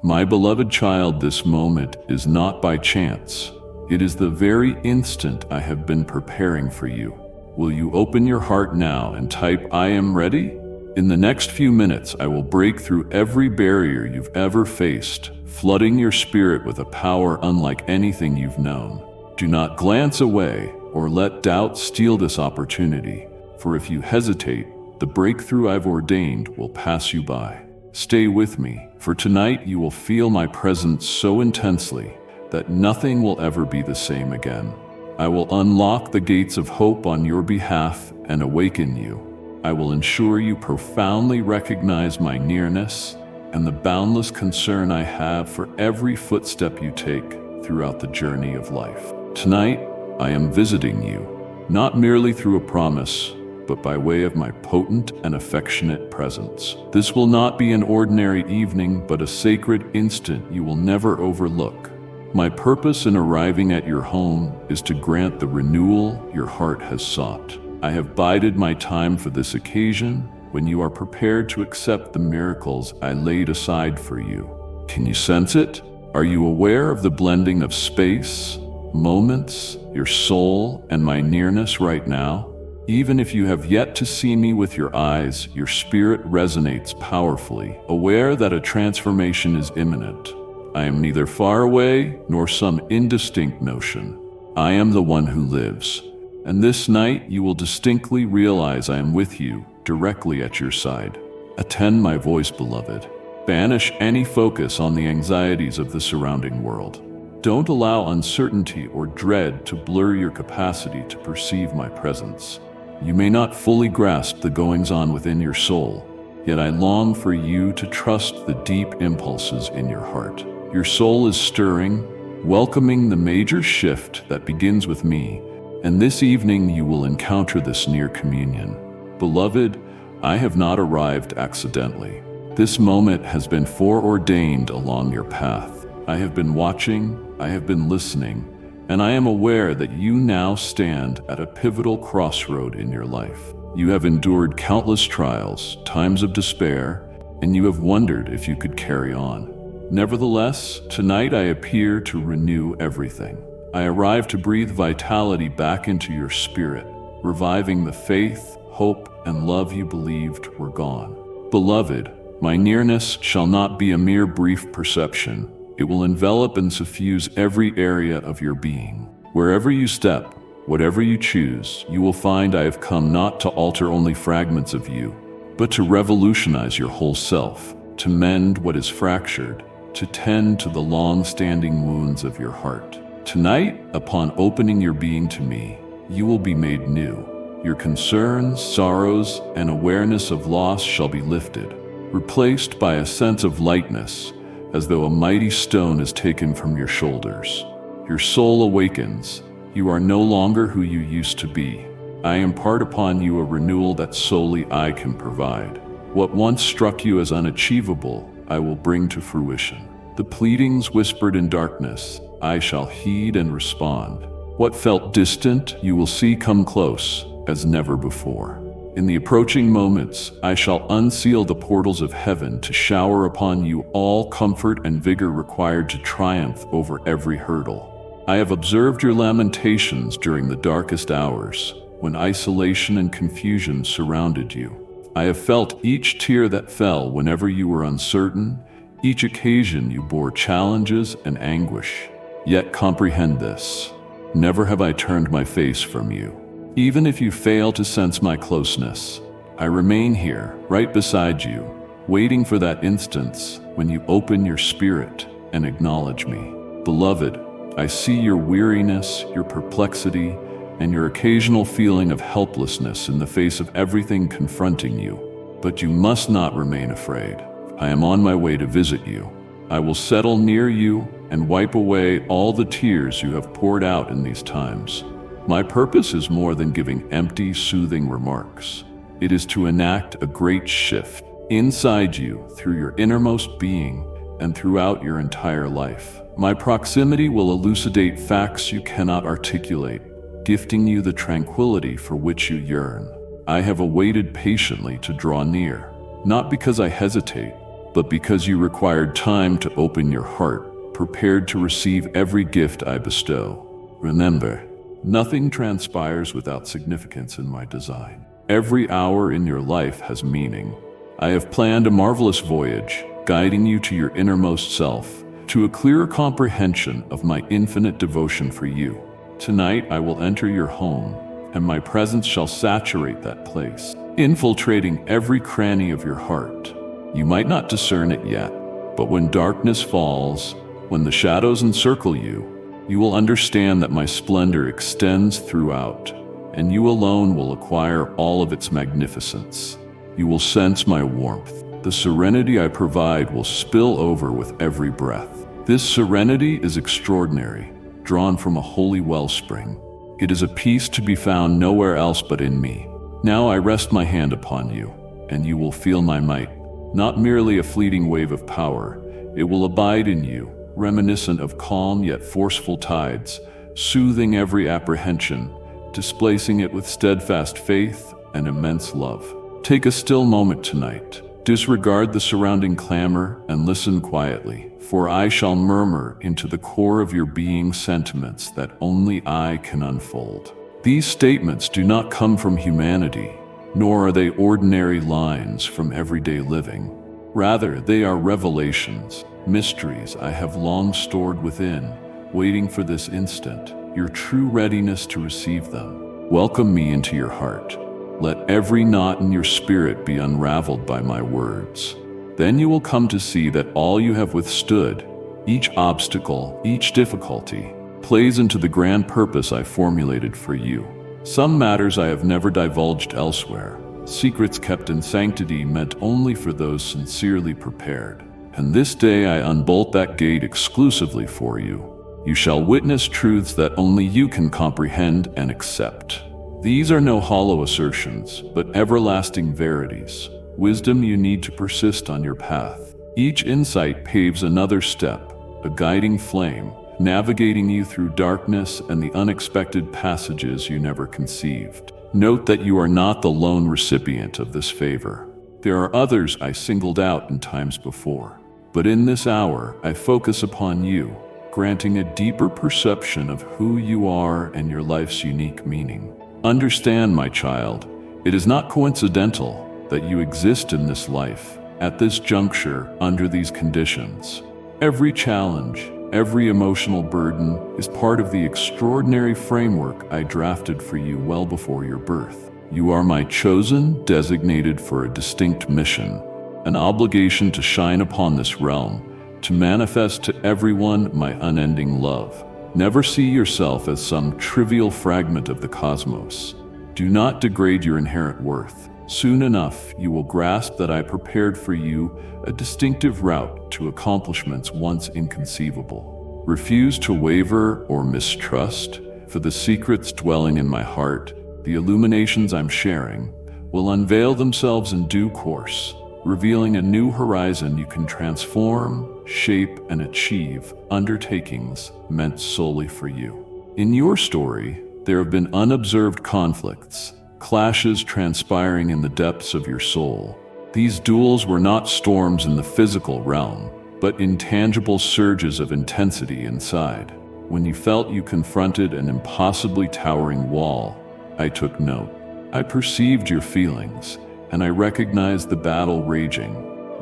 My beloved child, this moment is not by chance. It is the very instant I have been preparing for you. Will you open your heart now and type, "I am ready"? In the next few minutes, I will break through every barrier you've ever faced, flooding your spirit with a power unlike anything you've known. Do not glance away or let doubt steal this opportunity, for if you hesitate, the breakthrough I've ordained will pass you by. Stay with me, for tonight you will feel my presence so intensely that nothing will ever be the same again. I will unlock the gates of hope on your behalf and awaken you. I will ensure you profoundly recognize my nearness and the boundless concern I have for every footstep you take throughout the journey of life. Tonight, I am visiting you, not merely through a promise, but by way of my potent and affectionate presence. This will not be an ordinary evening, but a sacred instant you will never overlook. My purpose in arriving at your home is to grant the renewal your heart has sought. I have bided my time for this occasion, when you are prepared to accept the miracles I laid aside for you. Can you sense it? Are you aware of the blending of space, moments, your soul, and my nearness right now? Even if you have yet to see me with your eyes, your spirit resonates powerfully, aware that a transformation is imminent. I am neither far away nor some indistinct notion. I am the one who lives. And this night you will distinctly realize I am with you, directly at your side. Attend my voice, beloved. Banish any focus on the anxieties of the surrounding world. Don't allow uncertainty or dread to blur your capacity to perceive my presence. You may not fully grasp the goings-on within your soul, yet I long for you to trust the deep impulses in your heart. Your soul is stirring, welcoming the major shift that begins with me, and this evening you will encounter this near communion. Beloved, I have not arrived accidentally. This moment has been foreordained along your path. I have been watching, I have been listening, and I am aware that you now stand at a pivotal crossroad in your life. You have endured countless trials, times of despair, and you have wondered if you could carry on. Nevertheless, tonight I appear to renew everything. I arrive to breathe vitality back into your spirit, reviving the faith, hope, and love you believed were gone. Beloved, my nearness shall not be a mere brief perception. It will envelop and suffuse every area of your being. Wherever you step, whatever you choose, you will find I have come not to alter only fragments of you, but to revolutionize your whole self, to mend what is fractured, to tend to the long-standing wounds of your heart. Tonight, upon opening your being to me, you will be made new. Your concerns, sorrows, and awareness of loss shall be lifted, replaced by a sense of lightness, as though a mighty stone is taken from your shoulders. Your soul awakens. You are no longer who you used to be. I impart upon you a renewal that solely I can provide. What once struck you as unachievable, I will bring to fruition. The pleadings whispered in darkness, I shall heed and respond. What felt distant, you will see come close, as never before. In the approaching moments, I shall unseal the portals of heaven to shower upon you all comfort and vigor required to triumph over every hurdle. I have observed your lamentations during the darkest hours, when isolation and confusion surrounded you. I have felt each tear that fell whenever you were uncertain, each occasion you bore challenges and anguish. Yet comprehend this: never have I turned my face from you. Even if you fail to sense my closeness, I remain here, right beside you, waiting for that instance when you open your spirit and acknowledge me. Beloved, I see your weariness, your perplexity, and your occasional feeling of helplessness in the face of everything confronting you. But you must not remain afraid. I am on my way to visit you. I will settle near you and wipe away all the tears you have poured out in these times. My purpose is more than giving empty, soothing remarks. It is to enact a great shift inside you, through your innermost being, and throughout your entire life. My proximity will elucidate facts you cannot articulate, gifting you the tranquility for which you yearn. I have awaited patiently to draw near, not because I hesitate, but because you required time to open your heart, prepared to receive every gift I bestow. Remember, nothing transpires without significance in my design. Every hour in your life has meaning. I have planned a marvelous voyage, guiding you to your innermost self, to a clearer comprehension of my infinite devotion for you. Tonight I will enter your home, and my presence shall saturate that place, infiltrating every cranny of your heart. You might not discern it yet, but when darkness falls, when the shadows encircle you, you will understand that my splendor extends throughout, and you alone will acquire all of its magnificence. You will sense my warmth. The serenity I provide will spill over with every breath. This serenity is extraordinary, drawn from a holy wellspring. It is a peace to be found nowhere else but in me. Now I rest my hand upon you, and you will feel my might. Not merely a fleeting wave of power, it will abide in you, reminiscent of calm yet forceful tides, soothing every apprehension, displacing it with steadfast faith and immense love. Take a still moment tonight. Disregard the surrounding clamor and listen quietly, for I shall murmur into the core of your being sentiments that only I can unfold. These statements do not come from humanity, nor are they ordinary lines from everyday living. Rather, they are revelations, mysteries I have long stored within, waiting for this instant, your true readiness to receive them. Welcome me into your heart. Let every knot in your spirit be unraveled by my words. Then you will come to see that all you have withstood, each obstacle, each difficulty, plays into the grand purpose I formulated for you. Some matters I have never divulged elsewhere, secrets kept in sanctity meant only for those sincerely prepared. And this day I unbolt that gate exclusively for you. You shall witness truths that only you can comprehend and accept. These are no hollow assertions, but everlasting verities, wisdom you need to persist on your path. Each insight paves another step, a guiding flame, navigating you through darkness and the unexpected passages you never conceived. Note that you are not the lone recipient of this favor. There are others I singled out in times before, but in this hour I focus upon you, granting a deeper perception of who you are and your life's unique meaning. Understand, my child, it is not coincidental that you exist in this life, at this juncture, under these conditions. Every challenge, every emotional burden is part of the extraordinary framework I drafted for you well before your birth. You are my chosen, designated for a distinct mission, an obligation to shine upon this realm, to manifest to everyone my unending love. Never see yourself as some trivial fragment of the cosmos. Do not degrade your inherent worth. Soon enough, you will grasp that I prepared for you a distinctive route to accomplishments once inconceivable. Refuse to waver or mistrust, for the secrets dwelling in my heart, the illuminations I'm sharing, will unveil themselves in due course, revealing a new horizon you can transform, shape, and achieve, undertakings meant solely for you. In your story, there have been unobserved conflicts, clashes transpiring in the depths of your soul. These duels were not storms in the physical realm, but intangible surges of intensity inside. When you felt you confronted an impossibly towering wall, I took note. I perceived your feelings, and I recognized the battle raging.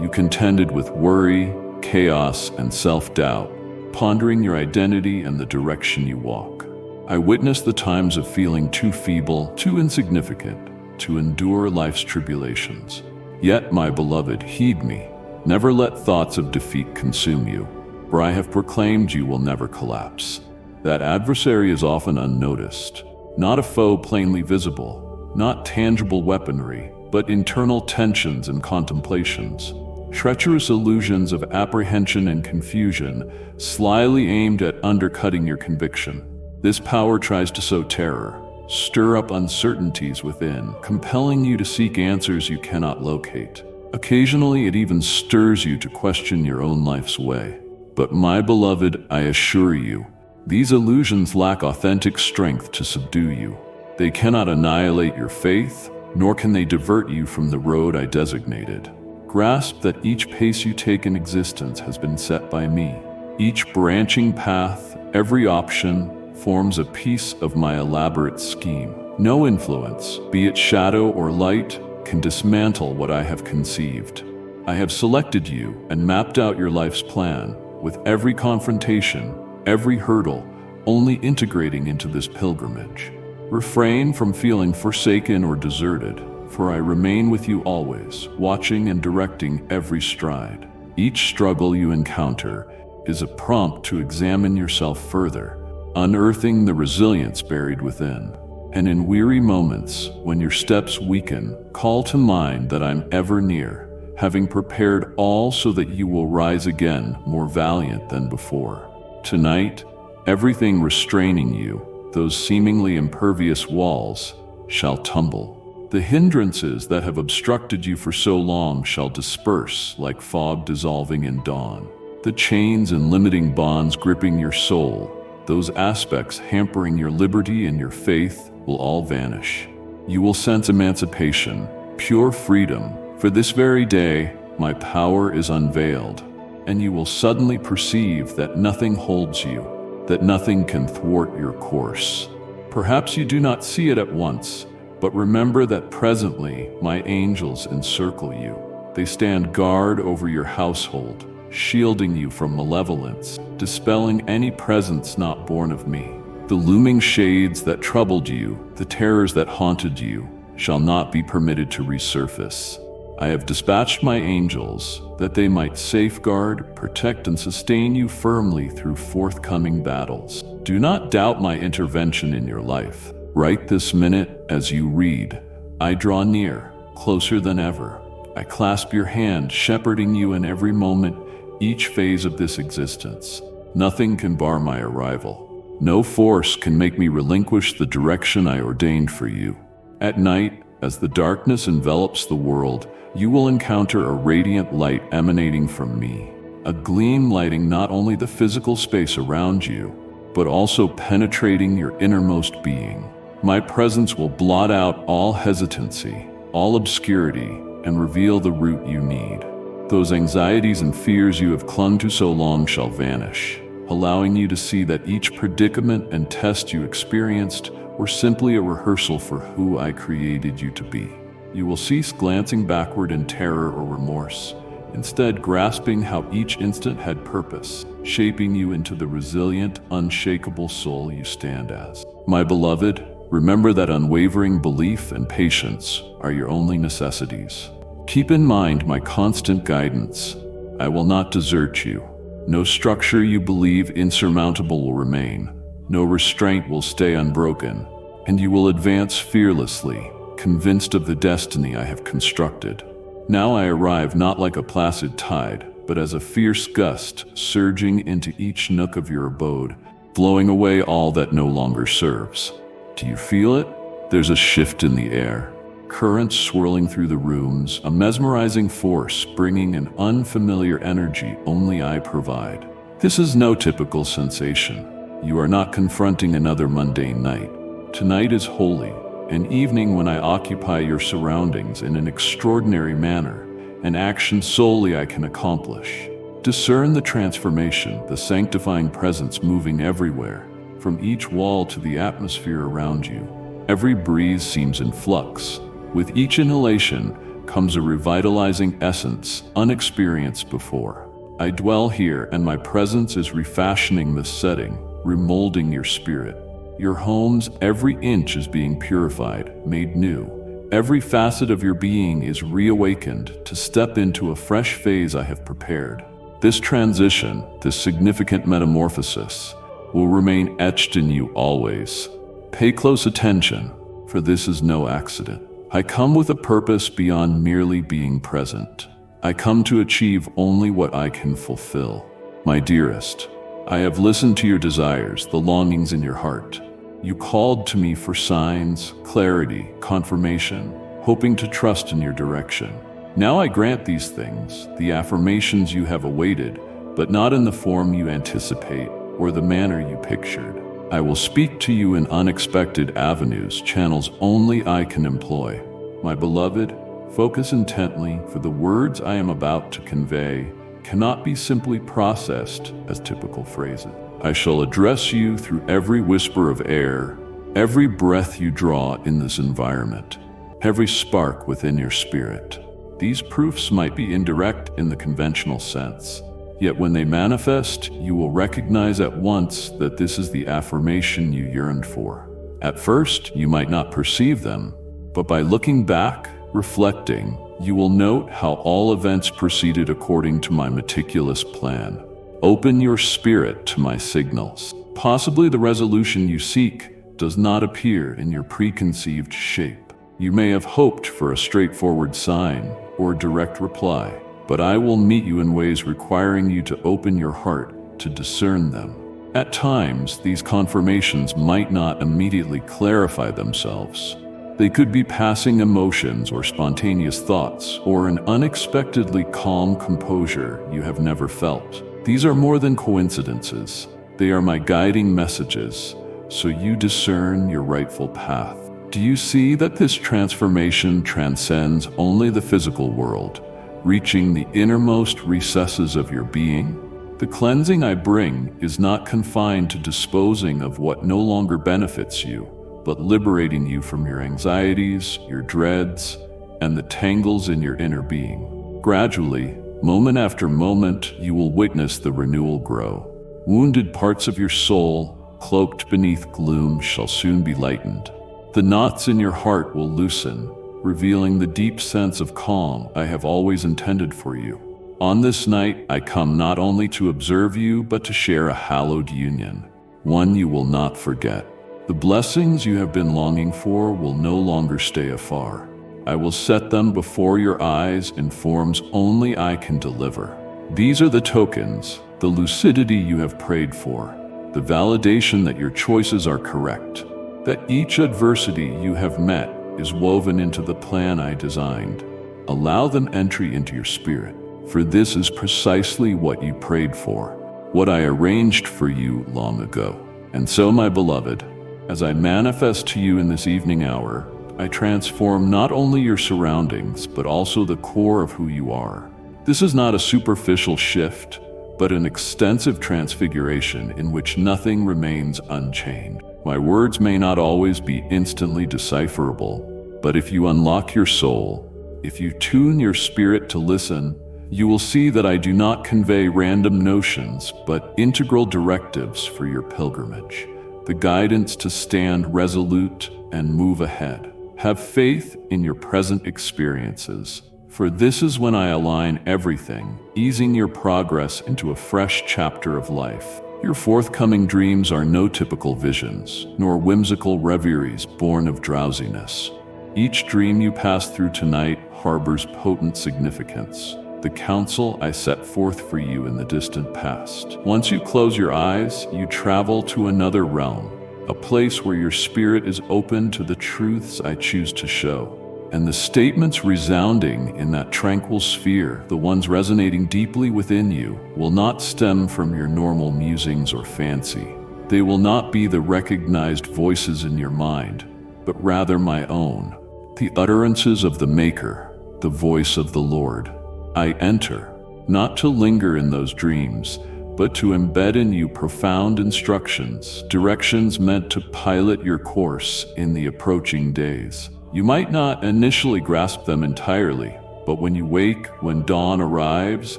You contended with worry, chaos, and self-doubt, pondering your identity and the direction you walk. I witnessed the times of feeling too feeble, too insignificant to endure life's tribulations. Yet, my beloved, heed me. Never let thoughts of defeat consume you, for I have proclaimed you will never collapse. That adversary is often unnoticed, not a foe plainly visible, not tangible weaponry, but internal tensions and contemplations, treacherous illusions of apprehension and confusion, slyly aimed at undercutting your conviction. This power tries to sow terror, stir up uncertainties within, compelling you to seek answers you cannot locate. Occasionally, it even stirs you to question your own life's way. But my beloved, I assure you, these illusions lack authentic strength to subdue you. They cannot annihilate your faith, nor can they divert you from the road I designated. Grasp that each pace you take in existence has been set by me. Each branching path, every option, forms a piece of my elaborate scheme. No influence, be it shadow or light, can dismantle what I have conceived. I have selected you and mapped out your life's plan, with every confrontation, every hurdle, only integrating into this pilgrimage. Refrain from feeling forsaken or deserted, for I remain with you always, watching and directing every stride. Each struggle you encounter is a prompt to examine yourself further, unearthing the resilience buried within. And in weary moments, when your steps weaken, call to mind that I'm ever near, having prepared all so that you will rise again more valiant than before. Tonight, everything restraining you, those seemingly impervious walls, shall tumble. The hindrances that have obstructed you for so long shall disperse like fog dissolving in dawn. The chains and limiting bonds gripping your soul, those aspects hampering your liberty and your faith, will all vanish. You will sense emancipation, pure freedom. For this very day, my power is unveiled, and you will suddenly perceive that nothing holds you, that nothing can thwart your course. Perhaps you do not see it at once, but remember that presently my angels encircle you. They stand guard over your household, shielding you from malevolence, dispelling any presence not born of me. The looming shades that troubled you, the terrors that haunted you, shall not be permitted to resurface. I have dispatched my angels that they might safeguard, protect, and sustain you firmly through forthcoming battles. Do not doubt my intervention in your life. Right this minute, as you read, I draw near, closer than ever. I clasp your hand, shepherding you in every moment, each phase of this existence. Nothing can bar my arrival. No force can make me relinquish the direction I ordained for you. At night, as the darkness envelops the world, you will encounter a radiant light emanating from me, a gleam lighting not only the physical space around you, but also penetrating your innermost being. My presence will blot out all hesitancy, all obscurity, and reveal the route you need. Those anxieties and fears you have clung to so long shall vanish, allowing you to see that each predicament and test you experienced were simply a rehearsal for who I created you to be. You will cease glancing backward in terror or remorse, instead grasping how each instant had purpose, shaping you into the resilient, unshakable soul you stand as. My beloved, remember that unwavering belief and patience are your only necessities. Keep in mind my constant guidance. I will not desert you. No structure you believe insurmountable will remain. No restraint will stay unbroken, and you will advance fearlessly, convinced of the destiny I have constructed. Now I arrive not like a placid tide, but as a fierce gust surging into each nook of your abode, blowing away all that no longer serves. Do you feel it? There's a shift in the air. Currents swirling through the rooms, a mesmerizing force bringing an unfamiliar energy only I provide. This is no typical sensation. You are not confronting another mundane night. Tonight is holy, an evening when I occupy your surroundings in an extraordinary manner, an action solely I can accomplish. Discern the transformation, the sanctifying presence moving everywhere, from each wall to the atmosphere around you. Every breeze seems in flux. With each inhalation comes a revitalizing essence unexperienced before. I dwell here, and my presence is refashioning this setting, remolding your spirit. Your home's every inch is being purified, made new. Every facet of your being is reawakened to step into a fresh phase I have prepared. This transition, this significant metamorphosis, will remain etched in you always. Pay close attention, for this is no accident. I come with a purpose beyond merely being present. I come to achieve only what I can fulfill. My dearest, I have listened to your desires, the longings in your heart. You called to me for signs, clarity, confirmation, hoping to trust in your direction. Now I grant these things, the affirmations you have awaited, but not in the form you anticipate or the manner you pictured. I will speak to you in unexpected avenues, channels only I can employ. My beloved, Focus intently, for the words I am about to convey cannot be simply processed as typical phrases. I shall address you through every whisper of air, every breath you draw in this environment, every spark within your spirit. These proofs might be indirect in the conventional sense, yet when they manifest, you will recognize at once that this is the affirmation you yearned for. At first, you might not perceive them, but by looking back, reflecting, you will note how all events proceeded according to my meticulous plan. Open your spirit to my signals. Possibly the resolution you seek does not appear in your preconceived shape. You may have hoped for a straightforward sign or direct reply, but I will meet you in ways requiring you to open your heart to discern them. At times, these confirmations might not immediately clarify themselves. They could be passing emotions or spontaneous thoughts, or an unexpectedly calm composure you have never felt. These are more than coincidences. They are my guiding messages, so you discern your rightful path. Do you see that this transformation transcends only the physical world, reaching the innermost recesses of your being? The cleansing I bring is not confined to disposing of what no longer benefits you, but liberating you from your anxieties, your dreads, and the tangles in your inner being. Gradually, moment after moment, you will witness the renewal grow. Wounded parts of your soul, cloaked beneath gloom, shall soon be lightened. The knots in your heart will loosen, revealing the deep sense of calm I have always intended for you. On this night, I come not only to observe you, but to share a hallowed union, one you will not forget. The blessings you have been longing for will no longer stay afar. I will set them before your eyes in forms only I can deliver. These are the tokens, the lucidity you have prayed for, the validation that your choices are correct, that each adversity you have met is woven into the plan I designed. Allow them entry into your spirit, for this is precisely what you prayed for, what I arranged for you long ago. And so, my beloved, as I manifest to you in this evening hour, I transform not only your surroundings, but also the core of who you are. This is not a superficial shift, but an extensive transfiguration in which nothing remains unchanged. My words may not always be instantly decipherable, but if you unlock your soul, if you tune your spirit to listen, you will see that I do not convey random notions, but integral directives for your pilgrimage. The guidance to stand resolute and move ahead. Have faith in your present experiences, for this is when I align everything, easing your progress into a fresh chapter of life. Your forthcoming dreams are no typical visions, nor whimsical reveries born of drowsiness. Each dream you pass through tonight harbors potent significance, the counsel I set forth for you in the distant past. Once you close your eyes, you travel to another realm, a place where your spirit is open to the truths I choose to show. And the statements resounding in that tranquil sphere, the ones resonating deeply within you, will not stem from your normal musings or fancy. They will not be the recognized voices in your mind, but rather my own, the utterances of the Maker, the voice of the Lord. I enter, not to linger in those dreams, but to embed in you profound instructions, directions meant to pilot your course in the approaching days. You might not initially grasp them entirely, but when you wake, when dawn arrives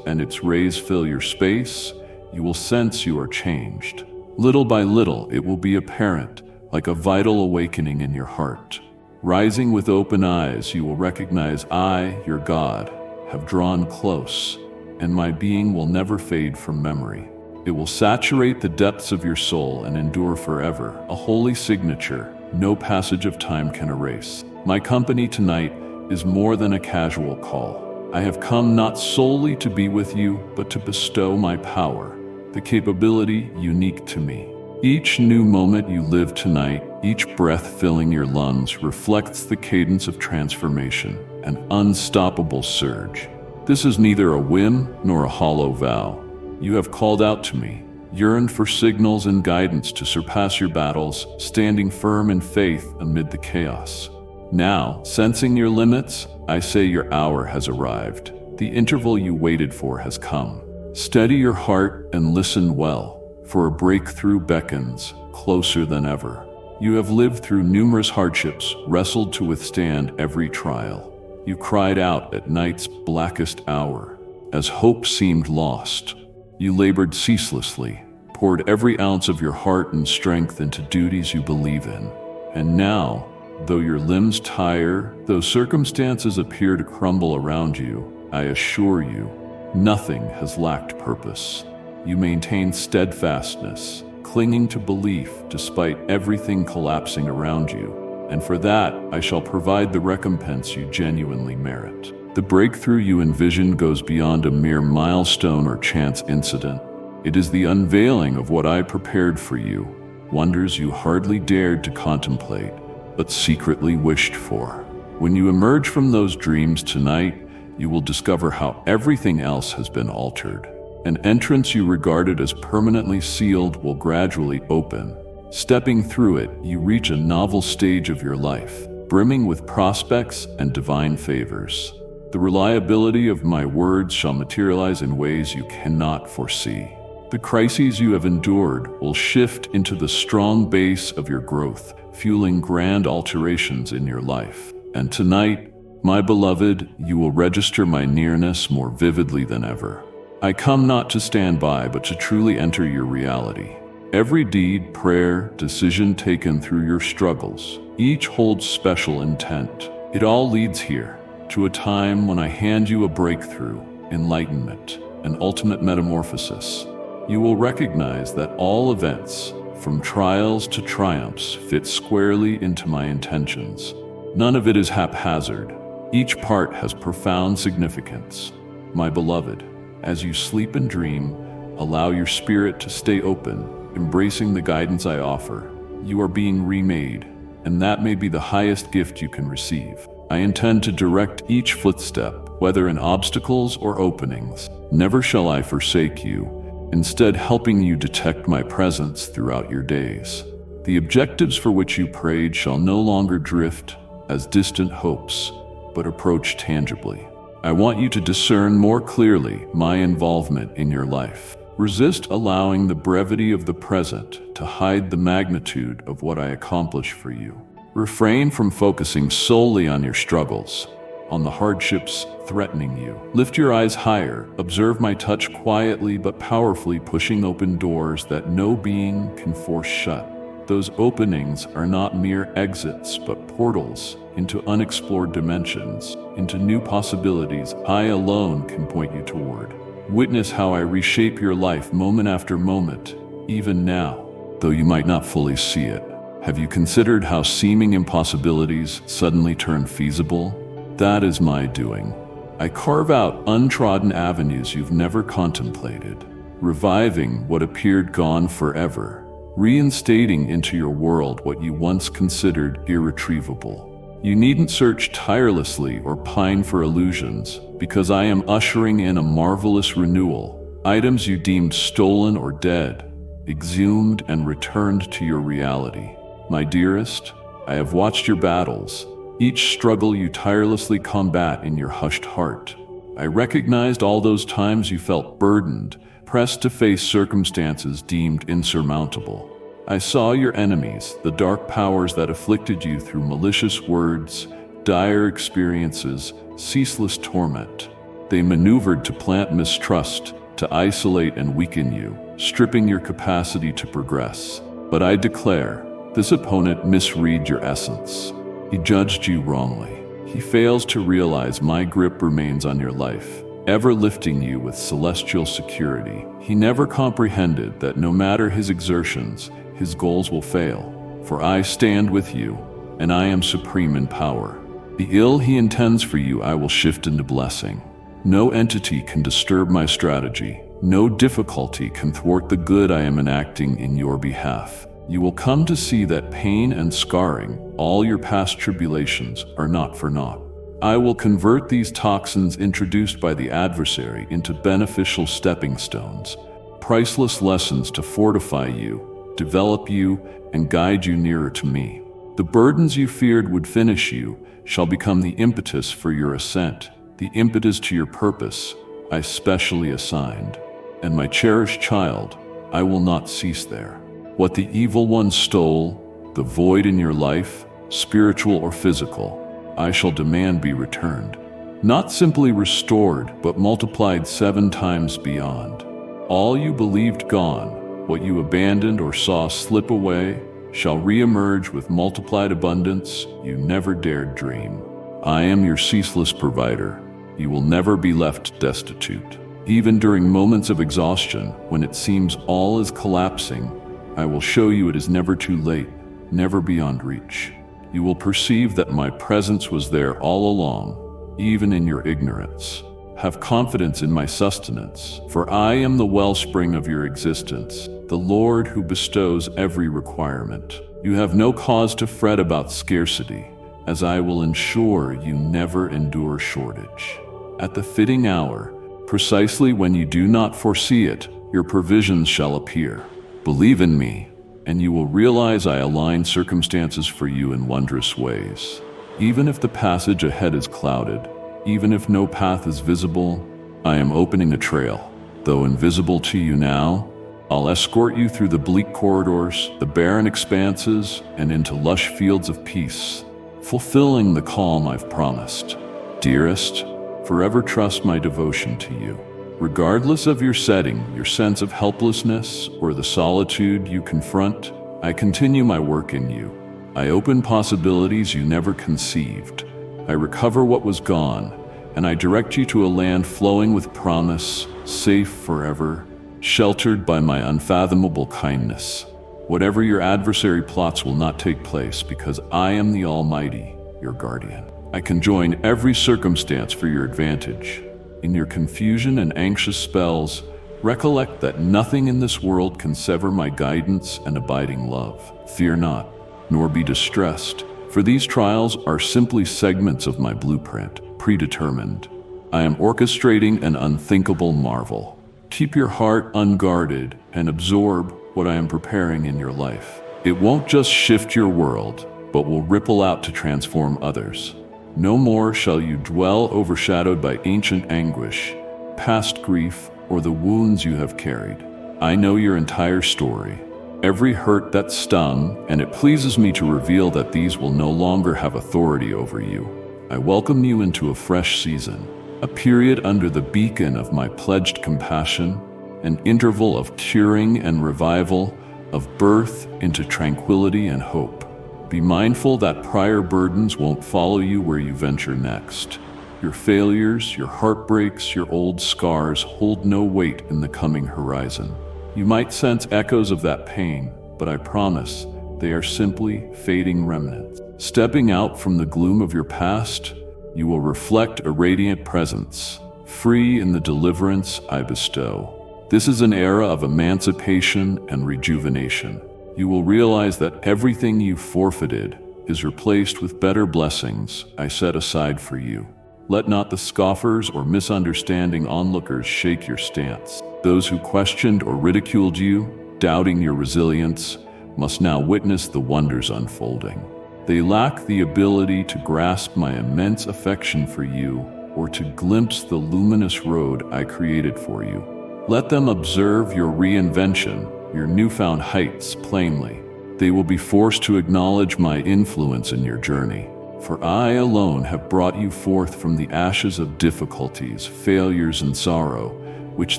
and its rays fill your space, you will sense you are changed. Little by little, it will be apparent, like a vital awakening in your heart. Rising with open eyes, you will recognize I, your God, have drawn close, and my being will never fade from memory. It will saturate the depths of your soul and endure forever, a holy signature no passage of time can erase. My company tonight is more than a casual call. I have come not solely to be with you, but to bestow my power, the capability unique to me. Each new moment you live tonight, each breath filling your lungs, reflects the cadence of transformation, an unstoppable surge. This is neither a whim nor a hollow vow. You have called out to me, yearned for signals and guidance to surpass your battles, standing firm in faith amid the chaos. Now, sensing your limits, I say your hour has arrived. The interval you waited for has come. Steady your heart and listen well, for a breakthrough beckons, closer than ever. You have lived through numerous hardships, wrestled to withstand every trial. You cried out at night's blackest hour, as hope seemed lost. You labored ceaselessly, poured every ounce of your heart and strength into duties you believe in. And now, though your limbs tire, though circumstances appear to crumble around you, I assure you, nothing has lacked purpose. You maintain steadfastness, clinging to belief despite everything collapsing around you, and for that I shall provide the recompense you genuinely merit. The breakthrough you envision goes beyond a mere milestone or chance incident. It is the unveiling of what I prepared for you, wonders you hardly dared to contemplate, but secretly wished for. When you emerge from those dreams tonight, you will discover how everything else has been altered. An entrance you regarded as permanently sealed will gradually open. Stepping through it, you reach a novel stage of your life, brimming with prospects and divine favors. The reliability of my words shall materialize in ways you cannot foresee. The crises you have endured will shift into the strong base of your growth, fueling grand alterations in your life. And tonight, my beloved, you will register my nearness more vividly than ever. I come not to stand by, but to truly enter your reality. Every deed, prayer, decision taken through your struggles, each holds special intent. It all leads here, to a time when I hand you a breakthrough, enlightenment, and ultimate metamorphosis. You will recognize that all events, from trials to triumphs, fit squarely into my intentions. None of it is haphazard. Each part has profound significance. My beloved, as you sleep and dream, allow your spirit to stay open, embracing the guidance I offer. You are being remade, and that may be the highest gift you can receive. I intend to direct each footstep, whether in obstacles or openings. Never shall I forsake you, instead helping you detect my presence throughout your days. The objectives for which you prayed shall no longer drift as distant hopes, but approach tangibly. I want you to discern more clearly my involvement in your life. Resist allowing the brevity of the present to hide the magnitude of what I accomplish for you. Refrain from focusing solely on your struggles, on the hardships threatening you. Lift your eyes higher, observe my touch quietly but powerfully pushing open doors that no being can force shut. Those openings are not mere exits, but portals into unexplored dimensions, into new possibilities I alone can point you toward. Witness how I reshape your life moment after moment, even now, though you might not fully see it. Have you considered how seeming impossibilities suddenly turn feasible? That is my doing. I carve out untrodden avenues you've never contemplated, reviving what appeared gone forever, reinstating into your world what you once considered irretrievable. You needn't search tirelessly or pine for illusions, because I am ushering in a marvelous renewal. Items you deemed stolen or dead, exhumed and returned to your reality. My dearest, I have watched your battles, each struggle you tirelessly combat in your hushed heart. I recognized all those times you felt burdened, pressed to face circumstances deemed insurmountable. I saw your enemies, the dark powers that afflicted you through malicious words, dire experiences, ceaseless torment. They maneuvered to plant mistrust, to isolate and weaken you, stripping your capacity to progress. But I declare, this opponent misread your essence. He judged you wrongly. He fails to realize my grip remains on your life, ever lifting you with celestial security. He never comprehended that no matter his exertions, his goals will fail. For I stand with you, and I am supreme in power. The ill he intends for you I will shift into blessing. No entity can disturb my strategy. No difficulty can thwart the good I am enacting in your behalf. You will come to see that pain and scarring, all your past tribulations, are not for naught. I will convert these toxins introduced by the adversary into beneficial stepping stones, priceless lessons to fortify you, develop you, and guide you nearer to me. The burdens you feared would finish you shall become the impetus for your ascent, the impetus to your purpose, I specially assigned. And my cherished child, I will not cease there. What the evil one stole, the void in your life, spiritual or physical, I shall demand be returned. Not simply restored, but multiplied 7 times beyond. All you believed gone, what you abandoned or saw slip away, shall re-emerge with multiplied abundance you never dared dream. I am your ceaseless provider. You will never be left destitute. Even during moments of exhaustion, when it seems all is collapsing, I will show you it is never too late, never beyond reach. You will perceive that my presence was there all along, even in your ignorance. Have confidence in my sustenance, for I am the wellspring of your existence, the Lord who bestows every requirement. You have no cause to fret about scarcity, as I will ensure you never endure shortage. At the fitting hour, precisely when you do not foresee it, your provisions shall appear. Believe in me, and you will realize I align circumstances for you in wondrous ways. Even if the passage ahead is clouded, even if no path is visible, I am opening a trail. Though invisible to you now, I'll escort you through the bleak corridors, the barren expanses, and into lush fields of peace, fulfilling the calm I've promised. Dearest, forever trust my devotion to you. Regardless of your setting, your sense of helplessness, or the solitude you confront, I continue my work in you. I open possibilities you never conceived. I recover what was gone, and I direct you to a land flowing with promise, safe forever, sheltered by my unfathomable kindness. Whatever your adversary plots will not take place, because I am the Almighty, your guardian. I can join every circumstance for your advantage. In your confusion and anxious spells, recollect that nothing in this world can sever my guidance and abiding love. Fear not, nor be distressed, for these trials are simply segments of my blueprint, predetermined. I am orchestrating an unthinkable marvel. Keep your heart unguarded and absorb what I am preparing in your life. It won't just shift your world, but will ripple out to transform others. No more shall you dwell overshadowed by ancient anguish, past grief, or the wounds you have carried. I know your entire story, every hurt that stung, and it pleases me to reveal that these will no longer have authority over you. I welcome you into a fresh season, a period under the beacon of my pledged compassion, an interval of curing and revival, of birth into tranquility and hope. Be mindful that prior burdens won't follow you where you venture next. Your failures, your heartbreaks, your old scars hold no weight in the coming horizon. You might sense echoes of that pain, but I promise they are simply fading remnants. Stepping out from the gloom of your past, you will reflect a radiant presence, free in the deliverance I bestow. This is an era of emancipation and rejuvenation. You will realize that everything you forfeited is replaced with better blessings I set aside for you. Let not the scoffers or misunderstanding onlookers shake your stance. Those who questioned or ridiculed you, doubting your resilience, must now witness the wonders unfolding. They lack the ability to grasp my immense affection for you or to glimpse the luminous road I created for you. Let them observe your reinvention, your newfound heights plainly. They will be forced to acknowledge my influence in your journey. For I alone have brought you forth from the ashes of difficulties, failures, and sorrow, which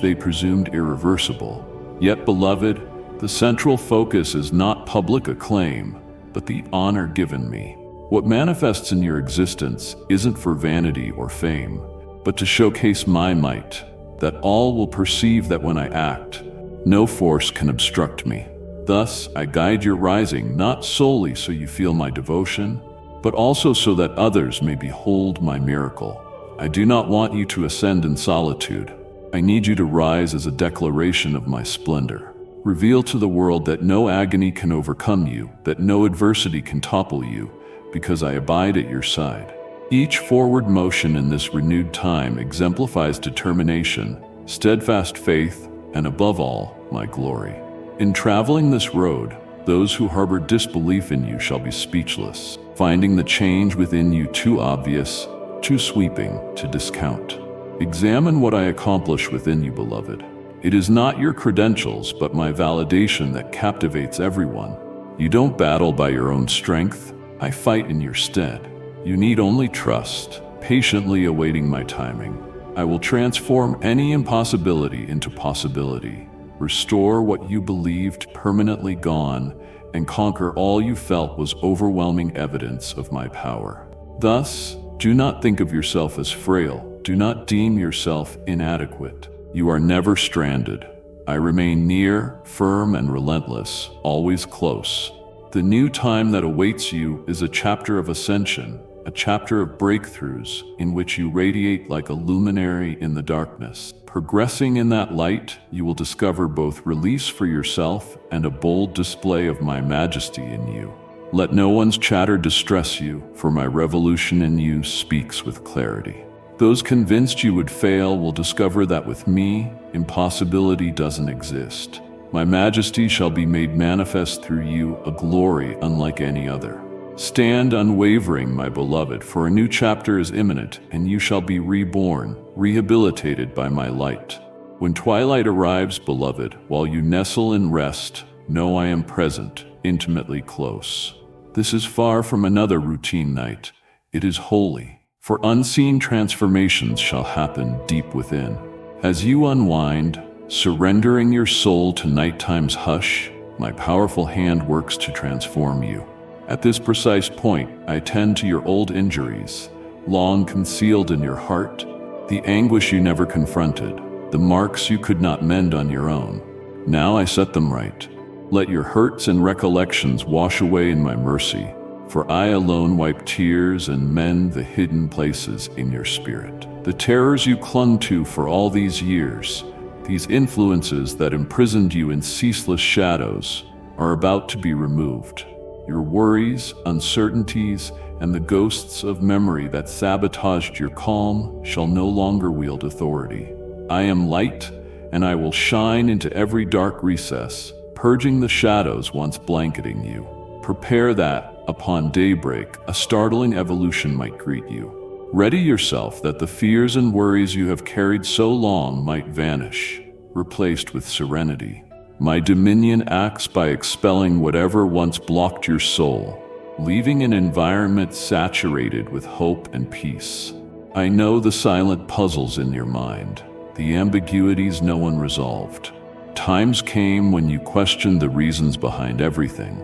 they presumed irreversible. Yet, beloved, the central focus is not public acclaim, but the honor given me. What manifests in your existence isn't for vanity or fame, but to showcase my might, that all will perceive that when I act, no force can obstruct me. Thus, I guide your rising not solely so you feel my devotion, but also so that others may behold my miracle. I do not want you to ascend in solitude. I need you to rise as a declaration of my splendor. Reveal to the world that no agony can overcome you, that no adversity can topple you, because I abide at your side. Each forward motion in this renewed time exemplifies determination, steadfast faith, and above all, my glory. In traveling this road, Those who harbor disbelief in you shall be speechless, finding the change within you too obvious, too sweeping to discount. Examine what I accomplish within you, beloved. It is not your credentials, but my validation that captivates everyone. You don't battle by your own strength. I fight in your stead. You need only trust, patiently awaiting my timing. I will transform any impossibility into possibility, restore what you believed permanently gone, and conquer all you felt was overwhelming evidence of my power. Thus, do not think of yourself as frail. Do not deem yourself inadequate. You are never stranded. I remain near, firm, and relentless, always close. The new time that awaits you is a chapter of ascension, a chapter of breakthroughs in which you radiate like a luminary in the darkness. Progressing in that light, you will discover both release for yourself and a bold display of my majesty in you. Let no one's chatter distress you, for my revolution in you speaks with clarity. Those convinced you would fail will discover that with me, impossibility doesn't exist. My majesty shall be made manifest through you, a glory unlike any other. Stand unwavering, my beloved, for a new chapter is imminent, and you shall be reborn, rehabilitated by my light. When twilight arrives, beloved, while you nestle in rest, know I am present, intimately close. This is far from another routine night. It is holy, for unseen transformations shall happen deep within. As you unwind, surrendering your soul to nighttime's hush, my powerful hand works to transform you. At this precise point, I tend to your old injuries, long concealed in your heart, the anguish you never confronted, the marks you could not mend on your own. Now I set them right. Let your hurts and recollections wash away in my mercy, for I alone wipe tears and mend the hidden places in your spirit. The terrors you clung to for all these years, these influences that imprisoned you in ceaseless shadows, are about to be removed. Your worries, uncertainties, and the ghosts of memory that sabotaged your calm shall no longer wield authority. I am light, and I will shine into every dark recess, purging the shadows once blanketing you. Prepare that, upon daybreak, a startling evolution might greet you. Ready yourself that the fears and worries you have carried so long might vanish, replaced with serenity. My dominion acts by expelling whatever once blocked your soul, leaving an environment saturated with hope and peace. I know the silent puzzles in your mind, the ambiguities no one resolved. Times came when you questioned the reasons behind everything,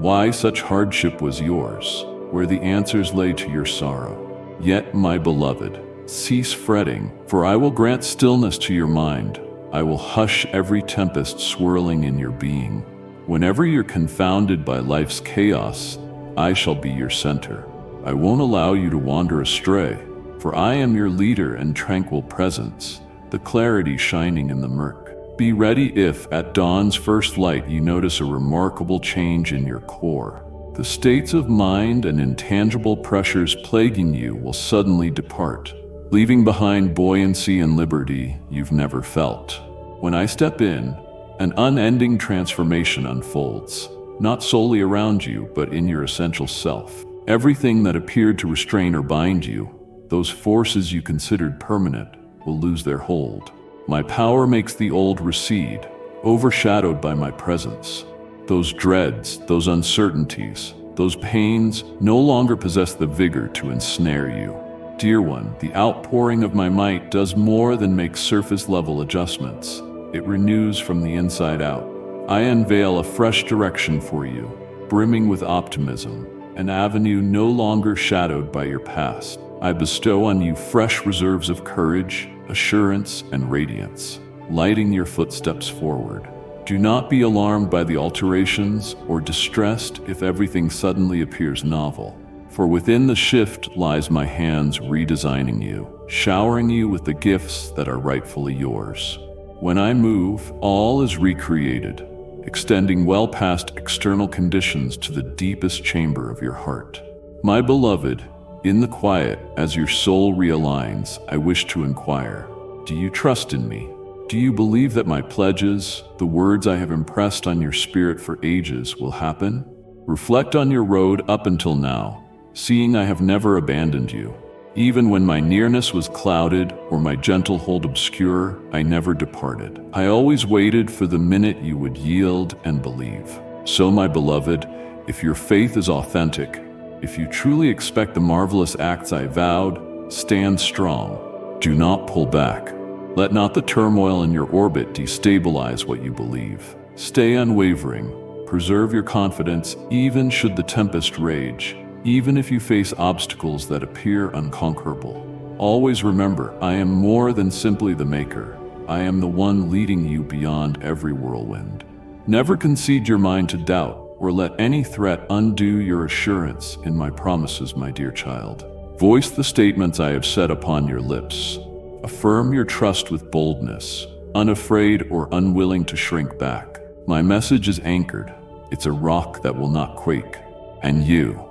why such hardship was yours, where the answers lay to your sorrow. Yet, my beloved, cease fretting, for I will grant stillness to your mind. I will hush every tempest swirling in your being. Whenever you're confounded by life's chaos, I shall be your center. I won't allow you to wander astray, for I am your leader and tranquil presence, the clarity shining in the murk. Be ready if, at dawn's first light, you notice a remarkable change in your core. The states of mind and intangible pressures plaguing you will suddenly depart, leaving behind buoyancy and liberty you've never felt. When I step in, an unending transformation unfolds, not solely around you, but in your essential self. Everything that appeared to restrain or bind you, those forces you considered permanent, will lose their hold. My power makes the old recede, overshadowed by my presence. Those dreads, those uncertainties, those pains no longer possess the vigor to ensnare you. Dear one, the outpouring of my might does more than make surface-level adjustments. It renews from the inside out. I unveil a fresh direction for you, brimming with optimism, an avenue no longer shadowed by your past. I bestow on you fresh reserves of courage, assurance, and radiance, lighting your footsteps forward. Do not be alarmed by the alterations or distressed if everything suddenly appears novel. For within the shift lies my hands redesigning you, showering you with the gifts that are rightfully yours. When I move, all is recreated, extending well past external conditions to the deepest chamber of your heart. My beloved, in the quiet, as your soul realigns, I wish to inquire, do you trust in me? Do you believe that my pledges, the words I have impressed on your spirit for ages, will happen? Reflect on your road up until now, seeing I have never abandoned you. Even when my nearness was clouded or my gentle hold obscure, I never departed. I always waited for the minute you would yield and believe. So, my beloved, if your faith is authentic, if you truly expect the marvelous acts I vowed, stand strong. Do not pull back. Let not the turmoil in your orbit destabilize what you believe. Stay unwavering. Preserve your confidence even should the tempest rage, even if you face obstacles that appear unconquerable. Always remember, I am more than simply the maker. I am the one leading you beyond every whirlwind. Never concede your mind to doubt or let any threat undo your assurance in my promises, my dear child. Voice the statements I have set upon your lips. Affirm your trust with boldness, unafraid or unwilling to shrink back. My message is anchored. It's a rock that will not quake. And you